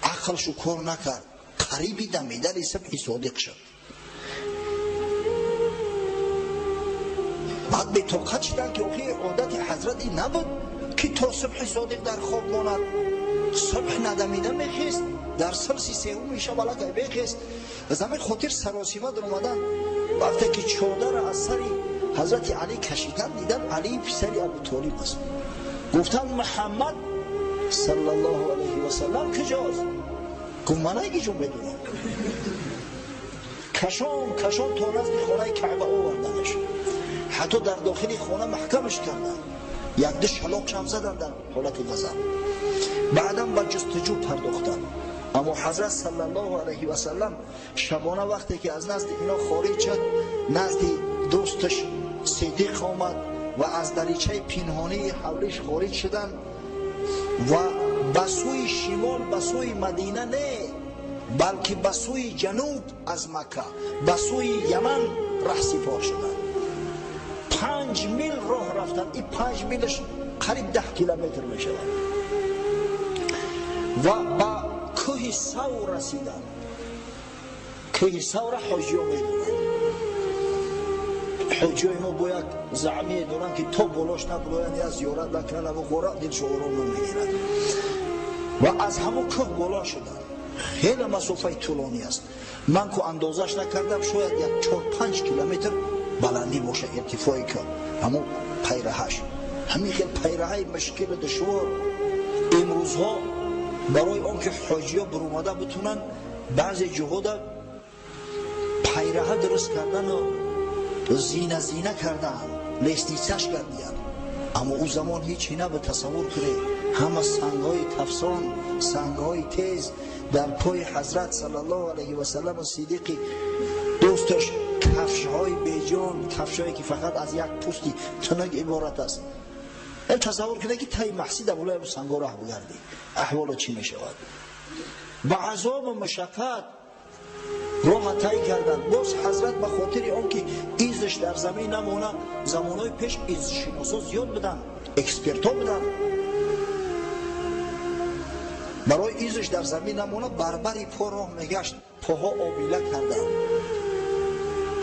عقلشو کار نکرد، قریبی دمیدن صبح صادق شد. بعد به طاقت شدن که اوخی عادت حضرت این نبود که تا صبح صادق در خواب ماند. صبح ندمیده میخیست، در سلسی سیوم میشه بالا که بخیست. از همین خاطر سراسیمه در اومدن، وقتی که چادر از سری حضرت علی کشیدن دیدن علی پسری ابو طالب است. گفتن محمد صلی الله علیه و سلم کجاست؟ گفت من اگه جون بدونم. کشان تا نزد خانه کعبه آوردنش، حتی در داخل خانه محکمش کردن، 1-2 شلاق هم زدن در حالت غضب. بعداً با جستجو پرداختن. اما حضرت صلی الله علیه و سلم شبانه وقتی که از نزد اینا خارج شد، نزد دوستش صدیق آمد و از دریچه پنهانی حولش خارج شدن و به سوی شمال، به سوی مدینه نه، بلکه به سوی جنوب از مکه، به سوی یمن رهسپار شدن. 5 میل راه رفتن. این 5 میلش قریب 10 کیلومتر می شود و با کوه ثور رسیدن. کوه ثور حجیو می دونن. حجیو ما با یک زعمی دارن که تا بلاش نبلاین یا زیارت بکنن و غورا دلش آرام نمیگیرن و از همون کوه بالا شدن. خیلی مسافه طولانی است. من که اندازش نکردم شاید 4-5 کیلومتر بلندی باشه ارتفاعی که همون پیرهش. همین خیلی پیراهای مشکل دشوار. امروزها برای آنکه حاجی‌ها برآمده بتونن بعضی جهات پیراه درست کردن و زینه کردن، لستیچش کردن، اما او زمان هیچی نبود. تصور کنید همه سنگ‌های تفسان، سنگ‌های تیز در پای حضرت صلی الله علیه و سلم و صدیقی دوستش، کفش‌های بیجان، کفش‌هایی که فقط از یک پوستی تنگ عبارت است. تصور کنید که تای محسی در بالای سنگ‌ها راه بگردی، احوال چی می‌شود؟ با عذاب و مشقت راه طی کردن. باز حضرت به خاطر آنکه ایزش در زمین نمونه، زمانهای پیش ایز شناسا زیاد بودن، اکسپرتا بودن، برای ایزش در زمین نمونه بربری پا راه میگشت، پاها آبیله کردن.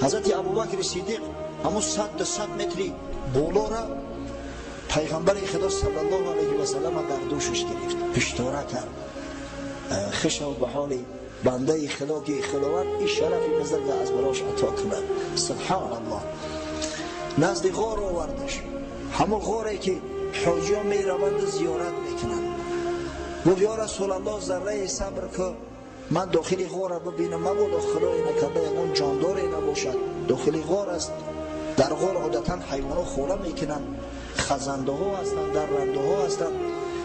حضرت ابوبکر صدیق همون 100 متری بالا را پیغمبر خدا صلی الله علیه و سلم در دوشش گرفت، پشتوره کرد. خشم به حال بنده خدا که خداوند این شرفی بزرگ از براش عطا کنه. سبحان الله. نزد غار آوردش، همون غاری که حاجی‌ها می روند زیارت میکنن. گفت یا رسول الله ذره صبر که من داخل غار ببینم، مبادا خدای نکرده یکون جانداری نباشد. داخل غار است، در غار عادتا حیوانات خوره میکنن، خزنده ها هستند، درنده ها هستند.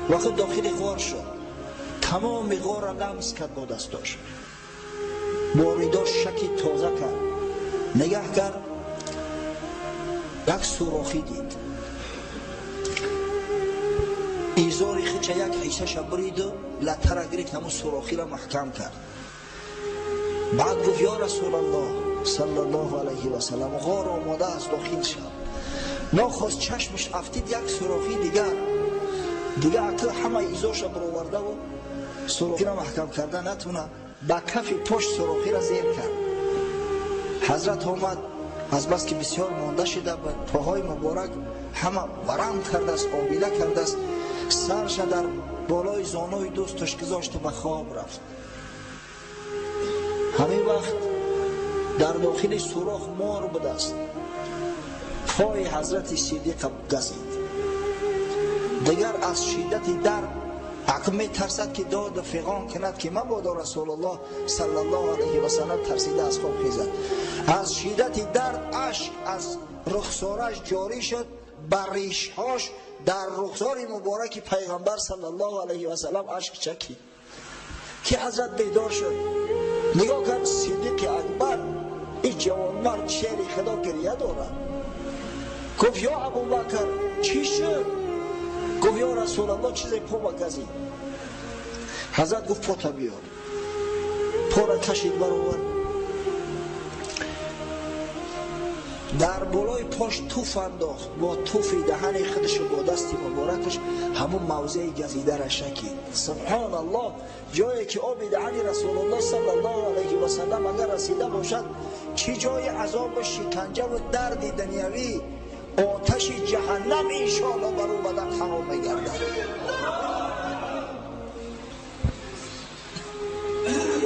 وقت داخل غار شد، تمام غار را لمس کرد با دستاش، باریداش شکی تازه کرد، نگاه کرد، یک سوراخی دید. ایزاری خیچه یک حیثه شب برید و لطه را گرفت، همون سوراخی را محکم کرد. بعد گفت یا رسول الله صلی الله علیه و سلم غار آماده از داخل شد. ناخواست چشمش افتید یک سوراخی دیگر اکل همه ایزاش را برآورده و سوراخی را محکم کرده نتونه، با کف پشت سوراخی را زیر کرد. حضرت آمد، از بس که بسیار مانده شده به پاهای مبارک همه ورم کرده است، آبیله کرده است، سرش در بالای زانوی دوستش گذاشت و به خواب رفت. همین وقت در داخل سوراخ مار بوده است، پای حضرت صدیق گزید. دیگر از شدت درد عقل می ترسد که داد فغان کند که مبادا رسول الله صلی الله علیه و سلم ترسیده از خواب خیزد. از شدت درد اشک از رخسارش جاری شد، بر ریشهاش در رخسار مبارک پیغمبر صلی الله علیه و سلم اشک چکید که حضرت بیدار شد. نگاه کرد صدیق اکبر، این جوانمرد شیر خدا گریه دارد. گفت یا ابوبکر چی شد؟ گفت یا رسول الله چیزی پا بگزید. حضرت گفت پا تا بیار. پا را کشید برآورد، در بالای پاش توف انداخت، با توف دهن خودش و با دست مبارکش همون موضع گزیده را شکید. سبحان الله. جایی که آب دهن رسول الله صلی الله علیه و سلم اگر رسیده باشد، چی جای عذاب شکنجه و درد دنیوی، آتش جهنم انشاءالله بر او بدن خراب میگردد.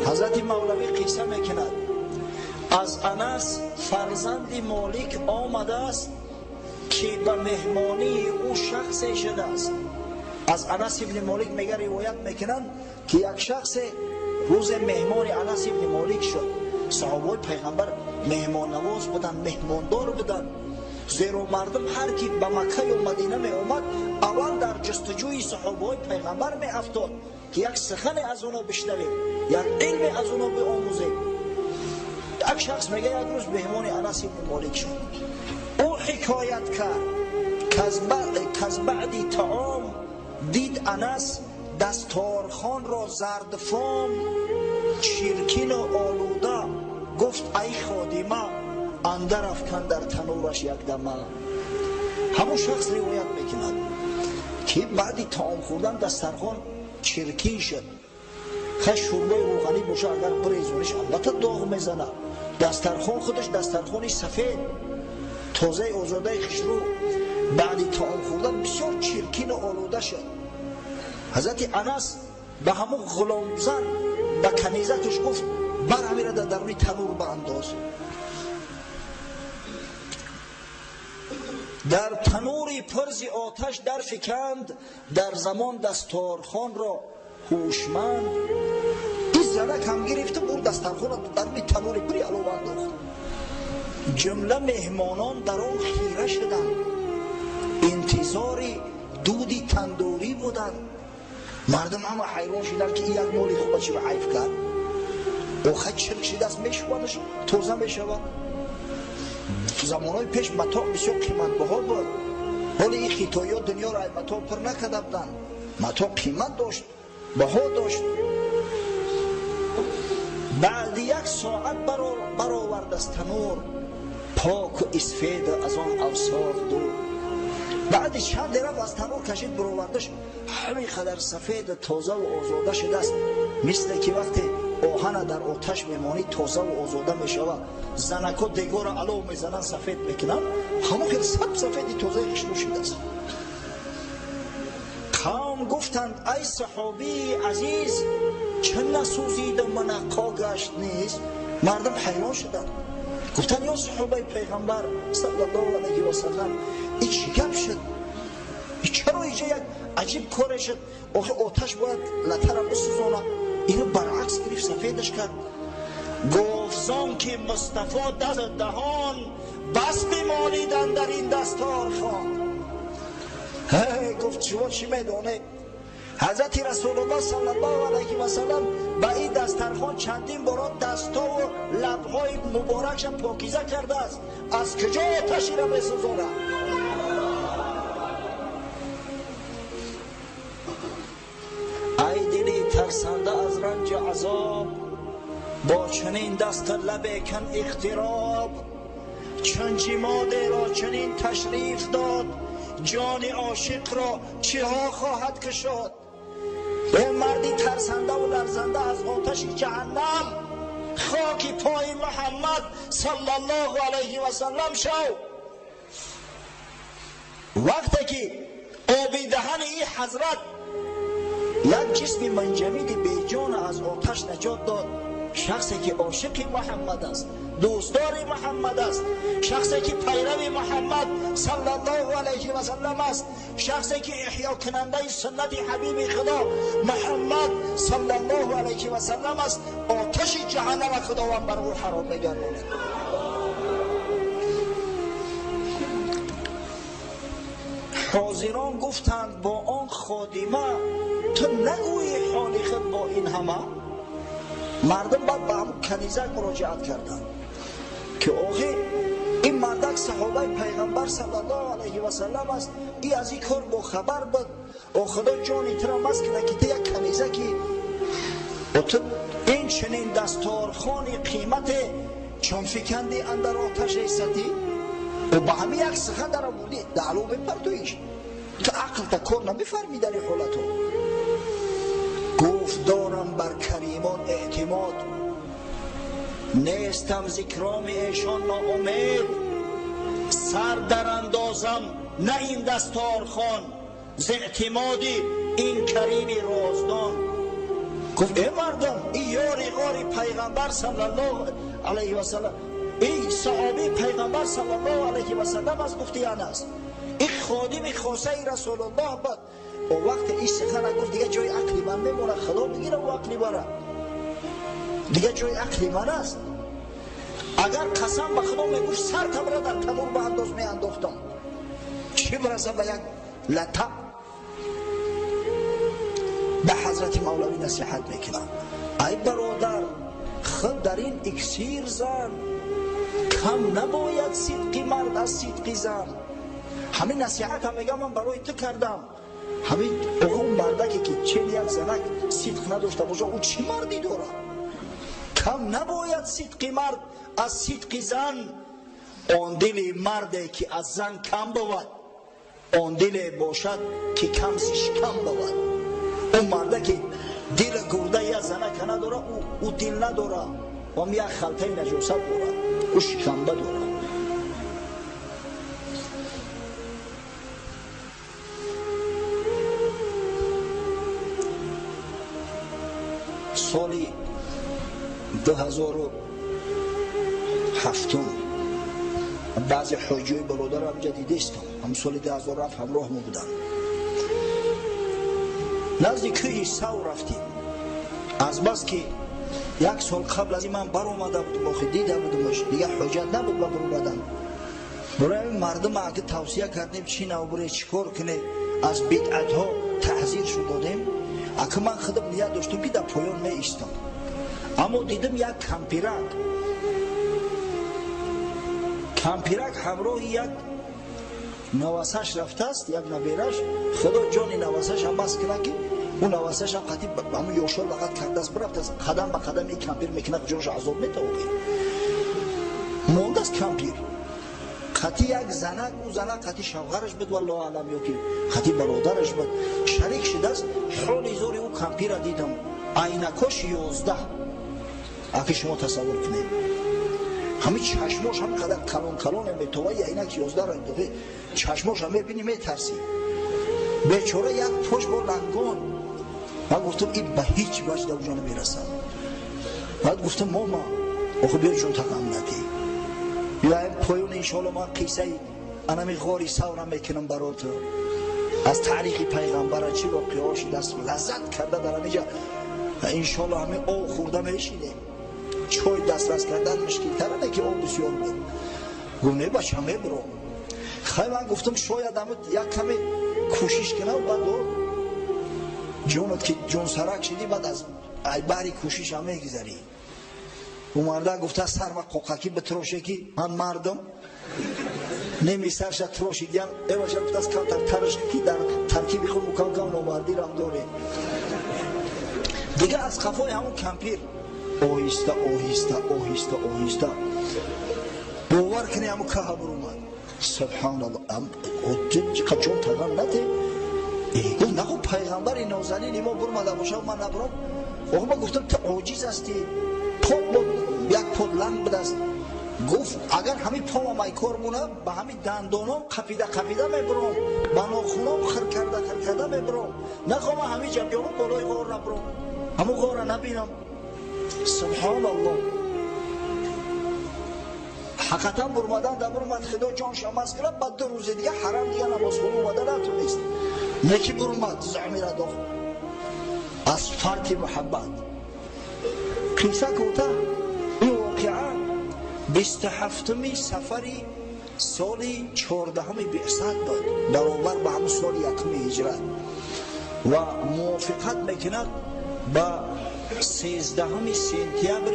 حضرت مولوی قصه میکند، از انس فرزند مالک آمده است که به مهمانی او شخصی شده است. از انس ابن مالک میگه روایت میکنند که یک شخص روز مهمان انس ابن مالک شد. صحابه پیغمبر مهمان نواز بودن، مهماندار بودن، زیرا مردم هر کی به مکه و مدینه می اومد اول در جستجوی صحابه پیغمبر می افتاد که یک سخن از اونا بشنویم، یک علم از اونا بیاموزیم. یک شخص میگه یک روز مهمان انس ابن مالک شد. او حکایت کرد که از بعدی طعام دید انس دستارخان را زردفام، چرکین و آلوده. گفت ای خادمه اندر افکن در تنورش یک دمه. همون شخص روایت میکند که بعدی طعام خوردن دسترخوان چرکین شد. خش شوربای روغنی باشه اگر بریزونش البته داغ میزنه. دسترخوان خودش دسترخوانی سفید تازه آزاده خشرو، بعدی طعام خوردن بسیار چرکین و آلوده شد. حضرت انس به همون غلام زن به کنیزکش گفت بر همیره در درونی تنور بانداز. در تنوری پرز آتش در فکند، در زمان دستارخوان را هوشمند. این زنک هم گرفته برد دستارخوان را در روی تنور بری علاوه انداخت. جمله مهمانان در آن خیره شدند، انتظار دودی تندوری بودند. مردم همه حیران شدند که این یک مالی خوبه چی به حیف کرد. آخه چرک شده است میشوندش توزه میشود. زمانهای پیش متاع بسیار قیمت بها بود، ولی این خیتایی ها دنیا را متاع پر نکرده بودند. متاع قیمت داشت، بها داشت. بعد یک ساعت برآورد از تنور، پاک و اسفید از آن اوساخ دور. بعد چند دقیقه از تنور کشید برآوردش، همین قدر سفید تازه و آزاده شده است، مثل که وقتی آهن در آتش میمانی تازه و آزاده میشود. زنکا دیگار علو میزنن سفید میکنن، همون خیلی سفید تازه خشنو شده است. قوم گفتند ای صحابی عزیز، چه نسوزید و منقا گشت نیست؟ مردم حیران شدند، گفتند یا صحابه پیغمبر صلی الله علیه و سلم، این چی گپ شد؟ چرا اینجا یک عجیب کار شد؟ آتش باید لطر بسوزانه، اینو برعکس گرفت سفیدش کرد. گفت زان که مصطفی دست دهان، بس بمالیدن در این دستارخوان. گفت شما چی میدونه؟ حضرت رسول الله صلی الله علیه و سلم به این دسترخوان چندین بار دستا و لبهای مبارکش پاکیزه کرده است، از کجا آتشی را میسوزونه؟ ای دلی ترسنده از رنج عذاب، با چنین دست لب کن اختراب. چون جماده را چنین تشریف داد، جان عاشق را چه ها خواهد کشاد. به مردی ترسنده و لرزنده از آتش جهنم، خاک پای محمد صلی الله علیه و سلم شو. وقتی که آبی دهن این حضرت یک جسم منجمید بی جان از آتش نجات داد، شخصی که عاشق محمد است، دوستدار محمد است، شخصی که پیرو محمد صلی الله علیه و سلم است، شخصی که احیا کننده سنت حبیب خدا محمد صلی الله علیه و سلم است، آتش جهنم خداوند بر او حرام می‌گرداند. حاضران گفتند با آن خادمه، تو نگویی حال خود با این همه؟ مردم بعد به همون کنیزک مراجعت کردند که آخه این مردک صحابه پیغمبر صلی الله علیه و سلم است، این از این کار با خبر بود. او خدا جانی ترا مست کنه که تو یک کنیزکی و تو این چنین دستارخوان قیمت چون فکندی اندر آتش ایستی و به همین یک سخن در آوردی دعلو بپر تویش، تو عقل تا کار نمیفرمی در این حالتو. گفت دارم بر کریمان اعتماد، نیستم ذکرام ایشان ناامید. سر در اندازم نه این دستارخوان، ز اعتمادی این کریم رازدان. گفت ای مردم، این یاری غاری پیغمبر صلی الله علیه و سلم، این صحابی پیغمبر صلی الله علیه و سلم از گفتیان است، این خادم خاصه رسول الله بود. و وقت این سخن گفت دیگه جای عقلی من میمونه، خدا بگیره و عقلی بره، دیگه جای عقلی من است. اگر قسم به خدا میگوش سر تبره در تنور به انداز میانداختم، چی برسه به یک لطب. به حضرت مولوی نصیحت میکنم، ای برادر خود در این اکسیر زن، کم نباید صدقی مرد از صدقی زن. همین نصیحت هم میگم من برای تو کردم. همین اون مردکی که چین یک زنک صدق نداشته باشه، او چی مردی داره؟ کم نباید صدقی مرد از صدقی زن. آن دل مردی که از زن کم بود، آن دل باشد که کمسش کم بود. اون مرده که دل گرده یک زنک نداره، او دل نداره، و یک خلطه نجاست داره، او شکمبه داره. سالی 2007 بعضی حجای برادر هم جدیده است، هم سال 2007 همراه ما بودن. نزدیک کوه سو رفتیم. از بس که 1 سال قبل از این من بر اومده بودم، آخه دیده بودمش دیگه حجت نبود با بر اومدن. برای مردم اگه توصیه کردیم چی نو برای چیکار کنه، از بدعت ها تحذیر شو دادیم. اگه من خودم نیت داشتم که در پایان می ایستم، اما دیدم یک کمپیرک همراه یک نواسش رفته است، یک نبیرش. خدا جان نواسش هم بس کنه که اون نواسش هم قطعی همون یوشال لغت کرده است، برفت است قدم به قدم این کمپیر میکنه جانش عذاب میتوابه. مونده است کمپیر قطعی یک زنک، او زنک قطعی شوهرش بود والله علم، یا که قطعی برادرش بود شریک شده است. حال زوری او کمپیر را دیدم، عینکاش 11. اگه شما تصور کنید همین چشماش هم قدر کلان میتوایی عینک 11 را داره، چشماش هم میبینی میترسی. بیچاره یک پشت با لنگان. من گفتم این به هیچ وجه در جان میرسم. بعد گفتم ماما آخه بیا جون تقام ندی، بیا این پایون انشاءالله ما قیصه انمی غاری سورم میکنم برات، از تاریخ پیغمبر چی واقعاش دست لذت کرده در اینجا انشاءالله همه آب خورده میشیده. چای دسترس کردن مشکل تره که آب بسیار بود. گونه بچه همه برو. خیلی من گفتم شاید همه یک کمی کوشش کنه و بعد جونت که جون سرک شدی بعد از بری کوشش همه گذاری. اون مرده گفته سرم قوقکی به تروشه که من مردم نمی سرش تروشی دیان ایوش گفته از کمتر ترش که در ترکیبی خود مکمکم نومردی رم داره. دیگه از خفای همون کمپیر آهسته باور کنی همون که بر اومد. سبحان الله جون تقام نده. گفت نخو پیغمبر نازنین ما برمده باشه و من نبرم. آخه من گفتم تو عاجز هستی، پاد بود یک پاد لنگ بدست. گفت اگر همین پام مایکار مونه به همین دندانم قپیده میبرم، به ناخونام خر کرده میبرم، نخوام همین جبیانم بالای غار نبرم، همون غار نبینم. سبحان الله. حقیقتا برمدن در برمد خدا جان شماز کرد. بعد 2 روز دیگه حرم دیگه نماز خونو اومده نتونست. یکی برمد زعمی را داخت از فرط محبت. قیصه کوته این واقعا 27 سفری سالی 14 بعثت بود، برابر به همون سال 1 هجرت و موافقت میکند با 13 سپتامبر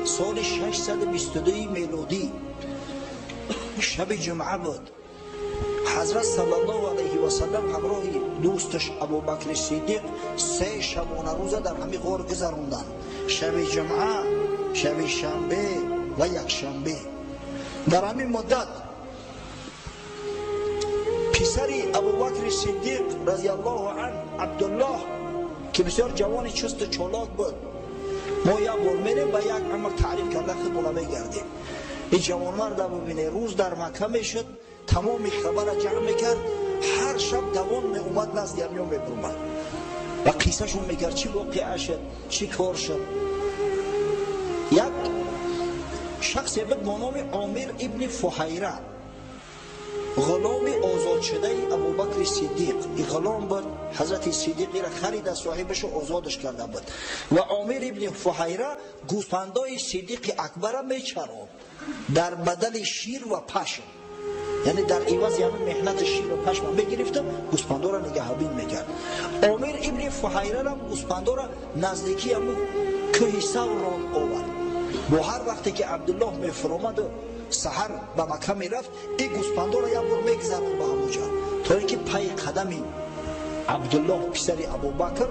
سال 622 میلادی. شب جمعه بود. حضرت صلی الله علیه و سلم همراه دوستش ابوبکر صدیق 3 شبانه روزه در همین غار گذراندن. شب جمعه، شب شنبه و یکشنبه. در همین مدت پسری ابوبکر صدیق رضی الله عنه عبدالله که بسیار جوان چست و چالاک بود، ما یک بار میریم و یک عمر تعریف کرده خود میگردیم. این جوان مرد ببینه روز در مکه میشد، تمام خبر جمع میکرد، هر شب دوان می اومد نزد یمیان میبرمد و قیصه شون میکرد چی واقعه شد، چی کار شد. یک شخصی بود با نام عامر ابن فحیره، غلام آزاد شده ابوبکر صدیق. این غلام بود، حضرت صدیقی را خرید از صاحبش آزادش کرده بود و عامر ابن فحیره گوسفندای صدیق اکبر را میچراند در بدل شیر و پشم، یعنی در عوض یعنی مهنت شیر و پشم بگرفته گوسفندا را نگهبین میکرد. عامر ابن فحیره را گوسفندا را نزدیکی همون کوه ثور آورد. با هر وقتی که عبدالله میفرامد و سحر به مکه میرفت، این گوسفندا را یک بار میگذرد به همونجا تا اینکه پای قدم عبدالله پسر ابوبکر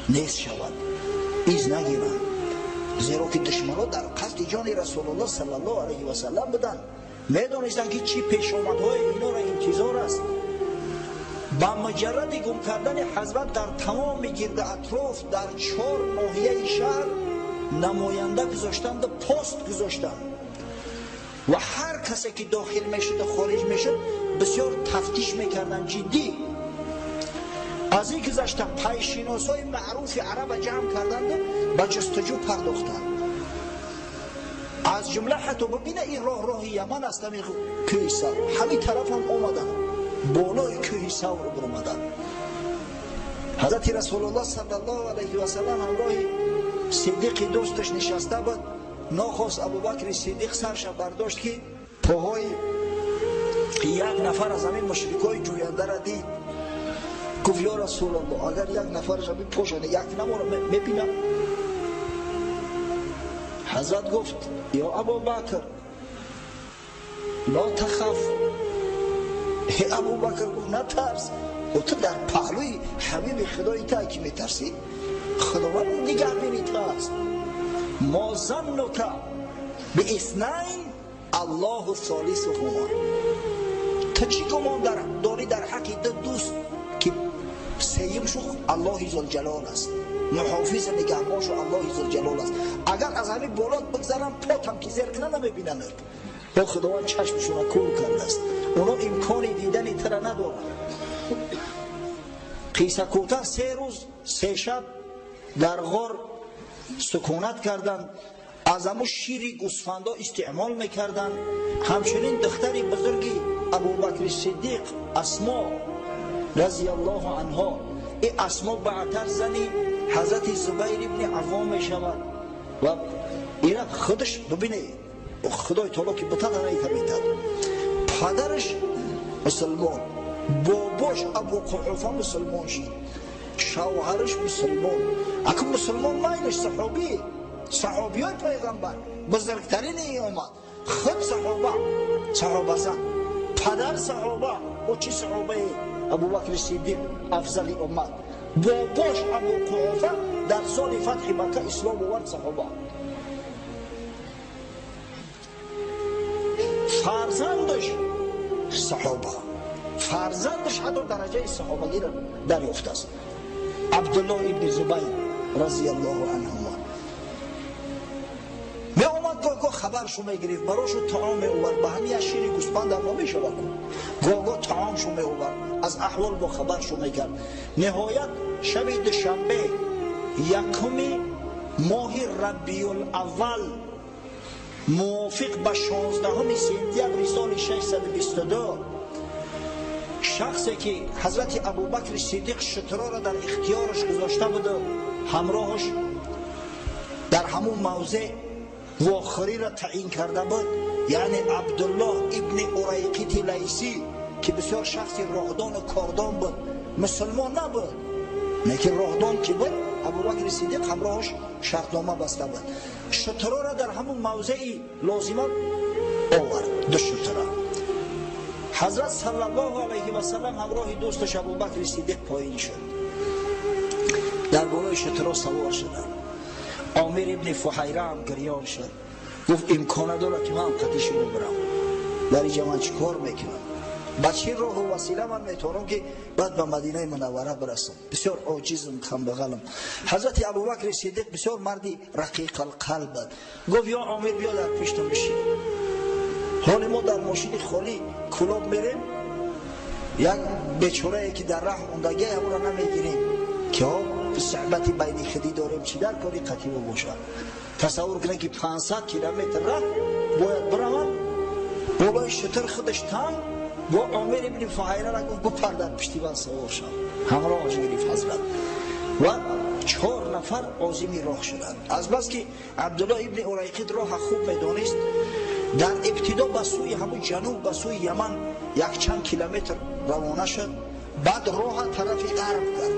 نیست شود، ایز نگیرند، زیرا که دشمنان در قصد جان رسول الله صلی الله علیه و سلم بودند. میدونستند که چی پیش آمدهای اینا را انتظار است. با مجرد گم کردن حضرت در تمام گرد اطراف در 4 ناحیه شهر نماینده گذاشتند و پست گذاشتند و هر کسی که داخل میشد و خارج میشد بسیار تفتیش میکردن جدی. از این گذشته پیشیناسای معروف عرب جمع کردند و به جستجو پرداختند. از جمله حتی ببینه این راه یمن است، همین کوه ثور، همین طرف هم اومدن بالای کوه ثور برآمدن. حضرت رسول الله صلی الله علیه و سلم همراه صدیق دوستش نشسته بود. ناخواست ابوبکر صدیق سرش برداشت که پاهای یک نفر از همین مشرکای جوینده را دید. گفت یا رسول الله اگر یک نفرش همین پوشنه یک نمار میبینم. حضرت گفت یا ابوبکر لا تخف. ابوبکر گفت نترس. و تو در پهلوی حبیب خدای تا کی میترسی؟ خداوند نگه بینی تو است. ما ظنک باثنین الله ثالثهما. تو چی گمان داری در حق دو دوست که سیم شو الله ذوالجلال است، محافظ نگهبانش الله ذوالجلال است. اگر از همین بالات بگذرم پاتم که زیر کنه نمیبینن. با خداوند چشمشون کور کرده است، اونا امکان دیدن تر ندارن. قیصه کوتاه 3 روز 3 شب در غار سکونت کردند. از همون شیر گوسفندا استعمال میکردند. همچنین دختری بزرگی ابوبکر صدیق اسما رضی الله عنها، این اسما بعدتر زنی حضرت زبیر ابن عوام میشود و اینا خودش ببینه خدای تعالی که بتا نمیتد. پدرش مسلمان، باباش ابو قحافه مسلمان شد، شوهرش مسلمان. اگه مسلمان مایلش صحابی های پیغمبر بزرگترین ای اومد، خود صحابه زن، پدر صحابه و چی صحابه ابوبکر صدیق افضل امت، باباش ابو قحافه در سال فتح مکه اسلام آورد صحابه. فرزندش صحابه، فرزندش حتی درجه صحابگی را دریافته است، عبدالله ابن زبیر رضی الله عنهما. می آمد گاه خبرشو میگرفت، براشو طعام میآورد، به همین شیر گوسفند هم نمیشود، گاه طعامشو میآورد، از احوال با خبرشو میکرد. نهایت شب دوشنبه 1 ماه ربیع الاول موافق به 16 سپتامبر سال 622 شخصی که حضرت ابوبکر صدیق شترا را در اختیارش گذاشته بود همراهش در همون موضع واخری را تعیین کرده بود، یعنی عبدالله ابن اریقط لیثی که بسیار شخصی راهدان و کاردان بود، مسلمان نبود، لیکن راهدان که بود ابوبکر صدیق همراهش شرطنامه بسته بود. شترا را در همون موضعی لازمه آورد، دو شترا. حضرت صلی الله علیه و سلم همراه دوستش ابوبکر صدیق پایین شد، در بالای شترا سوار شدند. عامر ابن فحیره هم گریان شد، گفت امکان داره که من قطعش رو برم، در اینجا من چی کار میکنم؟ بچه راه و وسیله من میتونم که بعد به مدینه منوره برسم، بسیار عاجزم، کم بغلم. حضرت ابوبکر صدیق بسیار مردی رقیق القلب بود. گفت یا عامر بیا در پشتم بشین، حال ما در ماشین خالی کلاب میریم، یک بیچاره که در راه موندگی همون را نمیگیریم که صحبت بین خودی داریم، چی در کاری قطعی باشه. تصور کنید که 500 کیلومتر راه باید برم، بالای شتر خودش تنگ، با عامر ابن فحیره را گفت بپر در پشتیبان سوار شد، همراهش گرفت حضرت و 4 نفر عازم راه شدند. از بس که عبدالله ابن اریقط راه خوب میدانست، در ابتدا به سوی همون جنوب به سوی یمن یک چند کیلومتر روانه شد، بعد راه طرف غرب کرد،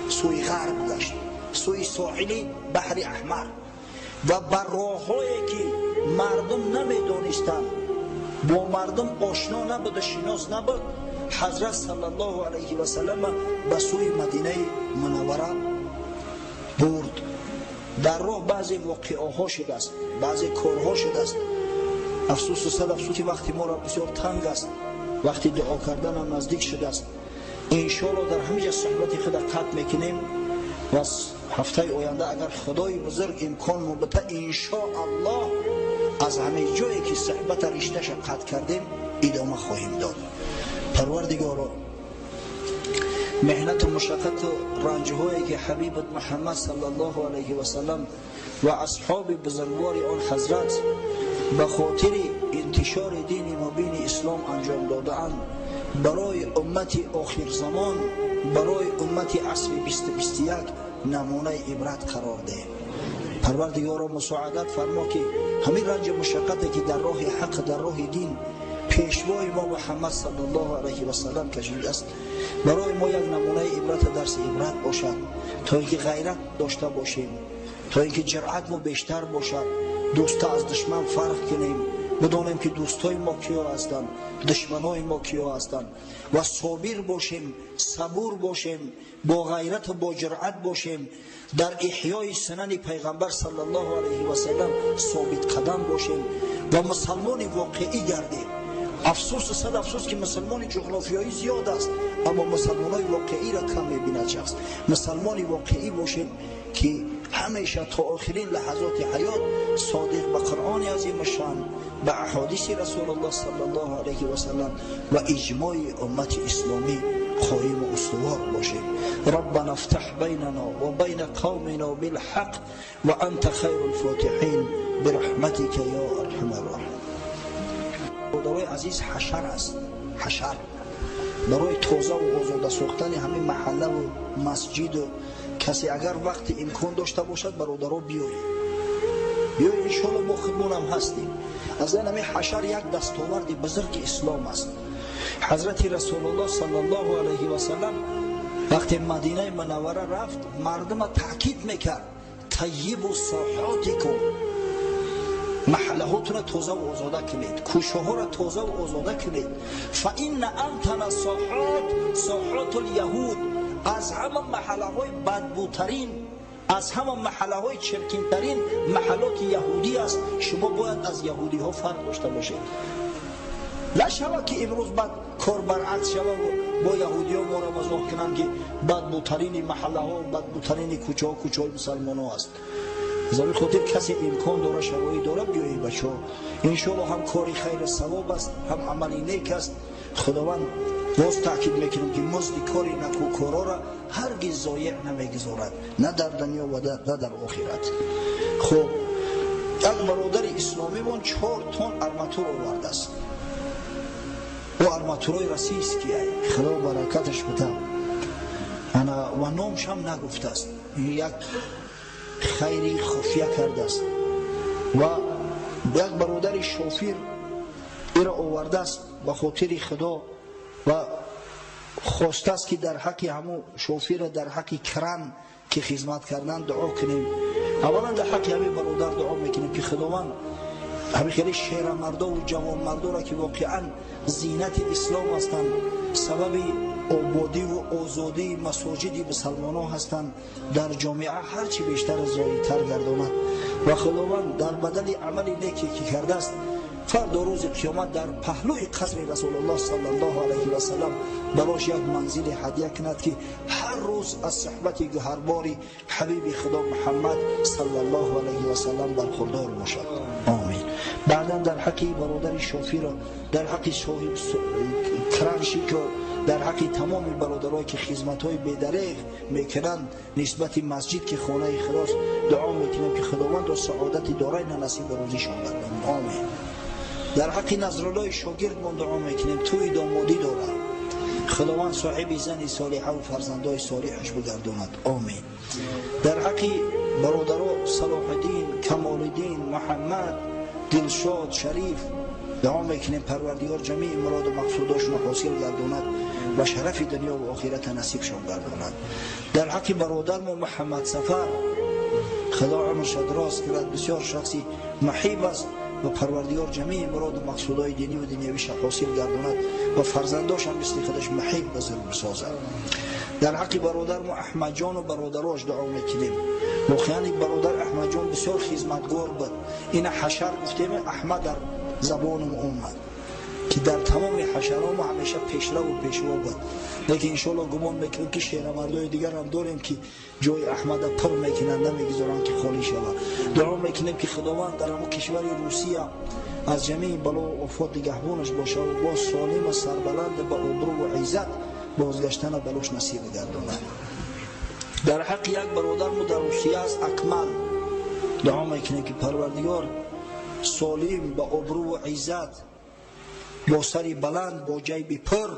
سوی غرب گشت، سوی ساحل بحر احمر و بر راههایی که مردم نمیدانستند، با مردم آشنا نبود، شناس نبود، حضرت صلی الله علیه و سلم به سوی مدینه منوره برد. در راه بعضی واقعه ها شده است، بعضی کارها شده است. افسوس و صد افسوس که وقتی ما را بسیار تنگ است، وقتی دعا کردن هم نزدیک شده است. انشاءالله در همینجا صحبت خود قطع میکنیم و هفته آینده اگر خدای بزرگ امکان مبته انشاءالله از همه جایی که صحبت رشتهش قطع کردیم ادامه خواهیم داد. پروردگارا محنت و مشقت و رنج‌هایی که حبیبت محمد صلی الله علیه و سلم و اصحاب بزرگوار آن حضرت به خاطر انتشار دین مبین اسلام انجام داده‌اند، برای امت آخر زمان، برای امت عصر 2021 نمونه عبرت قرار ده. پروردگار مساعدت فرما که همین رنج مشقتی که در راه حق، در راه دین پیشوای ما محمد صلی الله علیه و سلم کشیده است، برای ما یک نمونه عبرت، درس عبرت باشد، تا اینکه غیرت داشته باشیم، تا اینکه جرأت ما بیشتر باشد، دوست از دشمن فرق کنیم، بدانیم که دوستای ما کیا هستند، دشمنای ما کیا هستند و صابر باشیم، صبور باشیم، با غیرت و با جرأت باشیم، در احیای سنن پیغمبر صلی الله علیه و سلم ثابت قدم باشیم و مسلمان واقعی گردیم. افسوس صد افسوس که مسلمان جغرافیایی زیاد است، اما مسلمانای واقعی را کم می‌بیند شخص. مسلمانی واقعی باشیم که همیشه تا آخرین لحظات حیات صادق به قرآن عظیم شان، به احادیث رسول الله صلی الله علیه و سلم و اجماع امت اسلامی قائم و استوار باشیم. ربنا افتح بیننا و بین قومنا بالحق و انت خیر الفاتحین برحمتك یا ارحم الراحمین. خدای عزیز حشر است. حشر برای توزه و آزاده ساختن همین محله و مسجد و کسی اگر وقت امکان داشته باشد برادرها بیایید انشاءالله ما خدمون هم هستیم. از این همین حشر یک دستاورد بزرگ اسلام است. حضرت رسول الله صلی الله علیه و سلم وقتی مدینه منوره رفت مردم تاکید میکرد طیب و ساحاتکم، محله هاتون تازه و آزاده کنید، کوچه ها را تازه و آزاده کنید. فإن امتن ساحات الیهود، از همه محله های بدبوترین، از همه محله های چرکین ترین محلات یهودی است. شما باید از یهودی ها فرق داشته باشید. نشود که امروز بعد کار برعکس شود و با یهودی ها ما را مزاح کنند که بدبوترین محله ها و بدبوترین کوچه ها کوچه های مسلمان ها است. زمین خاطر کسی امکان داره، شرایط داره، بیایید بچه ها. انشاءالله هم کاری خیر ثواب است، هم عملی نیک است. خداوند باز تاکید میکنم که مزد کاری نکوکارا را هرگز ضایع نمیگذارد، نه در دنیا و نه در آخرت. خب یک برادر اسلامی من 4 تن ارماتور آورده است. و ارماتورای رسیس که خدا برکتش بده و نامش هم نگفته است، یک خیری خفیه کرده است. و یک برادر شوفیر ایرا آورده است به خاطر خدا و خواسته است که در حق همو شوفیر، در حق کرم که خدمت کردن دعا کنیم. اولا در حق همین برادر دعا میکنیم که خداوند همین خیلی شیر مردا و جوان مردا را که واقعا زینت اسلام هستند، سبب آبادی و آزادی مساجد مسلمان ها هستند، در جامعه هرچی بیشتر از رایتر گرداند و خداوند در بدل عمل نیکی که کرده است فردا روز قیامت در پهلوی قصر رسول الله صلی الله علیه و سلم براش یک منزل هدیه کند که هر روز از صحبت گوهرباری حبیب خدا محمد صلی الله علیه و سلم برخوردار باشد. آمین. بعدا در حق برادر شافی را، در حق صاحب کرانشی که در حق تمام برادرایی که خدمت‌های بی‌دریغ میکنند نسبت مسجد که خانه خداست دعا میکنیم که خداوند را سعادت دارین نصیب روزیشان گرداند. آمین. در حق نظرالله شاگرد من دعا میکنیم توی دامادی داره، خداوند صاحب زن صالحه و فرزندای صالحش بگرداند. آمین. در حق برادران صلاح الدین، کمال الدین، محمد، دلشاد، شریف دعا میکنیم پروردگار جمیع مراد و مقصوداشون حاصل گرداند و شرف دنیا و آخرت نصیبشون گرداند. در حق برادر ما محمد سفر خدا عمرش دراز کرد، بسیار شخصی محیب است و پروردگار جمیع مراد و مقصودهای دینی و دنیویش حاصل گرداند و فرزنداش هم مثل خودش محیب بزرگ بسازد. در حق برادر ما احمد جان و برادراش دعا میکنیم. واقعا برادر احمد جان بسیار خدمتگار بود. این حشر گفتیم احمد در زبان اومد که در تمام حشرها ما همیشه پیشرو و پیشوا بود، لیکن انشاءالله گمان میکنم که شیر مردای دیگر هم داریم که جای احمد پر میکنن نمیگذارن که خالی شود. دعا میکنیم که خداوند در همون کشور روسیه از جمیع بلا و آفات نگهبانش باشه و با سالم و سربلند با آبرو و عزت بازگشتن بلاش نصیب گرداند. در حق یک برادر ما در روسیه است اکمل دعا میکنیم که پروردگار سالم با ابرو و عزت، با سری بلند، با جیب پر،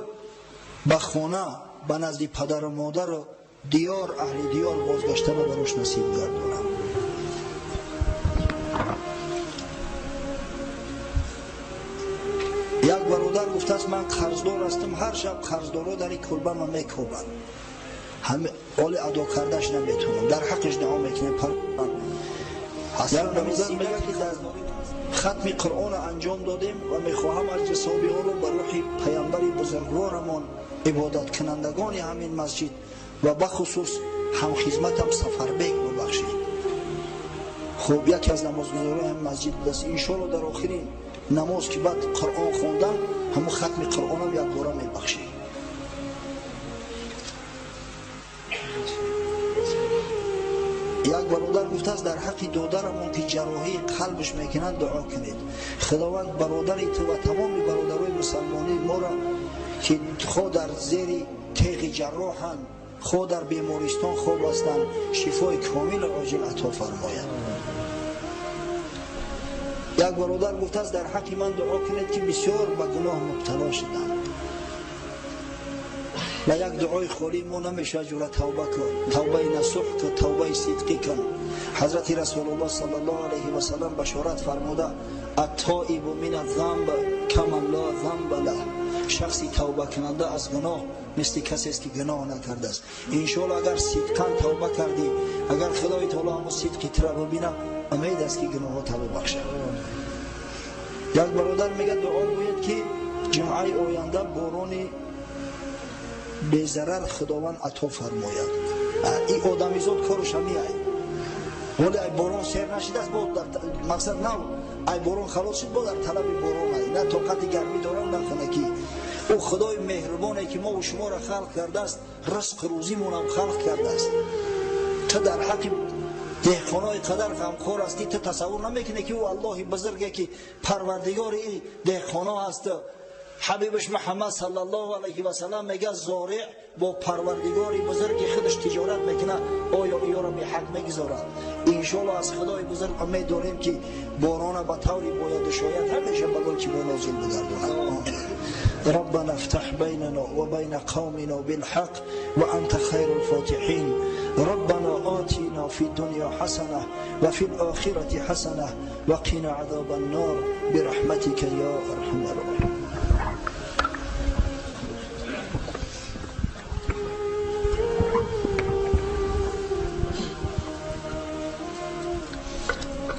به خانه به نزد پدر و مادر و دیار اهل دیار بازگشتن براش نصیب گردانم. یک برادر گفته است من قرضدار هستم، هر شب قرضدارا در این کلبه من میکوبند، همه حال ادا کردش نمیتونم، در حقش دعا میکنم. یک برادر میگه که در ختم قرآن انجام دادیم و میخواهم از جسابی ها رو به روح پیامبر بزرگوارمان عبادت کنندگان همین مسجد و بخصوص هم خدمتم سفربیک ببخشید. خب یکی از نمازگزاران هم مسجد است، انشاءالله در آخرین نماز که بعد قرآن خوندن همون ختم قرآن هم یک باره میبخشید. یک برادر گفته است در حق دادرمون که جراحی قلبش میکنند دعا کنید. خداوند برادری تو و تمام برادرای مسلمانی ما را که خود در زیر تیغ جراحند، خود در بیمارستان خواب هستند، شفای کامل عاجل عطا فرماید. یک برادر گفته است در حق من دعا کنید که بسیار به گناه مبتلا شدم و یک دعای خالی ما نمیشه جور توبه کن، توبه نصوح کن، توبه صدقی کن. حضرت رسول الله صلی الله علیه و سلم بشارت فرموده التائب من الذنب کمن لا ذنب له، شخصی توبه کننده از گناه مثل کسی است که گناه نکرده است. انشاءالله اگر صدقا توبه کردی، اگر خدای تعالی هم صدقی تر ببینه، امید است که گناه ها توبه بخشه. یک برادر میگه دعا گوید که جمعه آینده باران به ضرر خداوند عطا فرماید. این آدمیزاد کارش همیه، ولی ای باران سیر نشید است بود در مقصد نه ای باران خلاص شد بود در طلب باران ای نه طاقت گرمی دارم نه خنکی. او خدای مهربانه که ما و شما را خلق کرده است، رزق روزیمون هم خلق کرده است. تو در حق دهقانای قدر غمخوار هستی، تو تصور نمیکنی که او الله بزرگه که پروردگار این دهقانا هست. حبیبش محمد صلی الله علیه و سلم میگه زارع با پروردگاری بزرگ خودش تجارت میکنه، آیا اینا را به حق میگذاره؟ انشالله از خدای بزرگ امید داریم که باران به طوری باید شاید همیشه بگل که ما نازل بگردونه. ربنا افتح بيننا وبين قومنا بالحق وأنت خير الفاتحين. ربنا آتنا في الدنيا حسنة وفي الآخرة حسنة وقنا عذاب النار برحمتك يا أرحم الراحمين.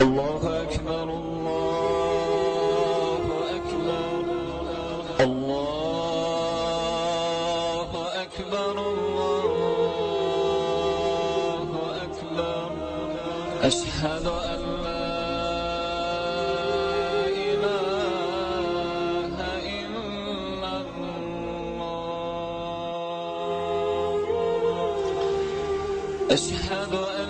الله أكبر الله أكبر الله أكبر الله أكبر أشهد أن لا إله إلا الله أشهد أن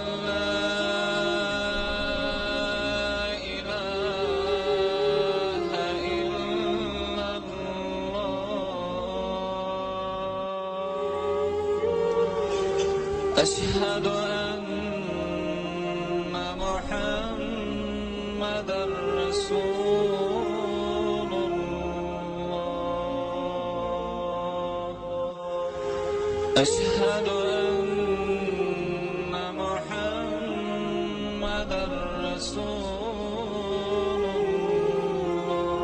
أشهد أن محمدًا رسول الله أشهد أن محمدًا رسول الله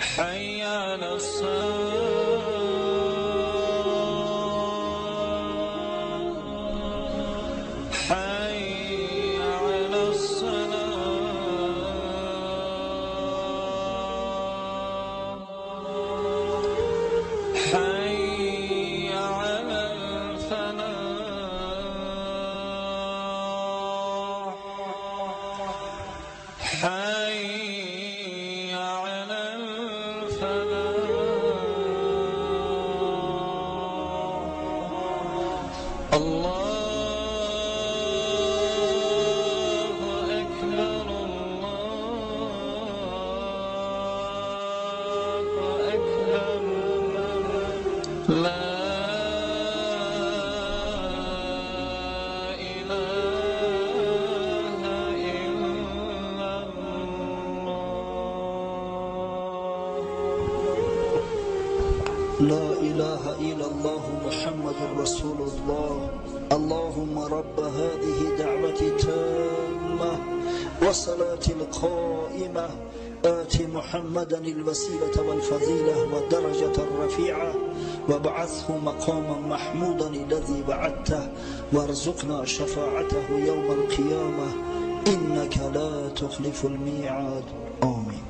حي على الصلاة حي على الفلاح حي على الفلاح الله أكبر الله أكبر لا إله لا إله إلا الله محمد رسول الله. اللهم رب هذه دعوة تامة وصلاة القائمة آت محمدا الوسيلة والفضيلة والدرجة الرفيعة وابعثه مقاما محمودا الذي وعدته وارزقنا شفاعته يوم القيامة إنك لا تخلف الميعاد. آمين.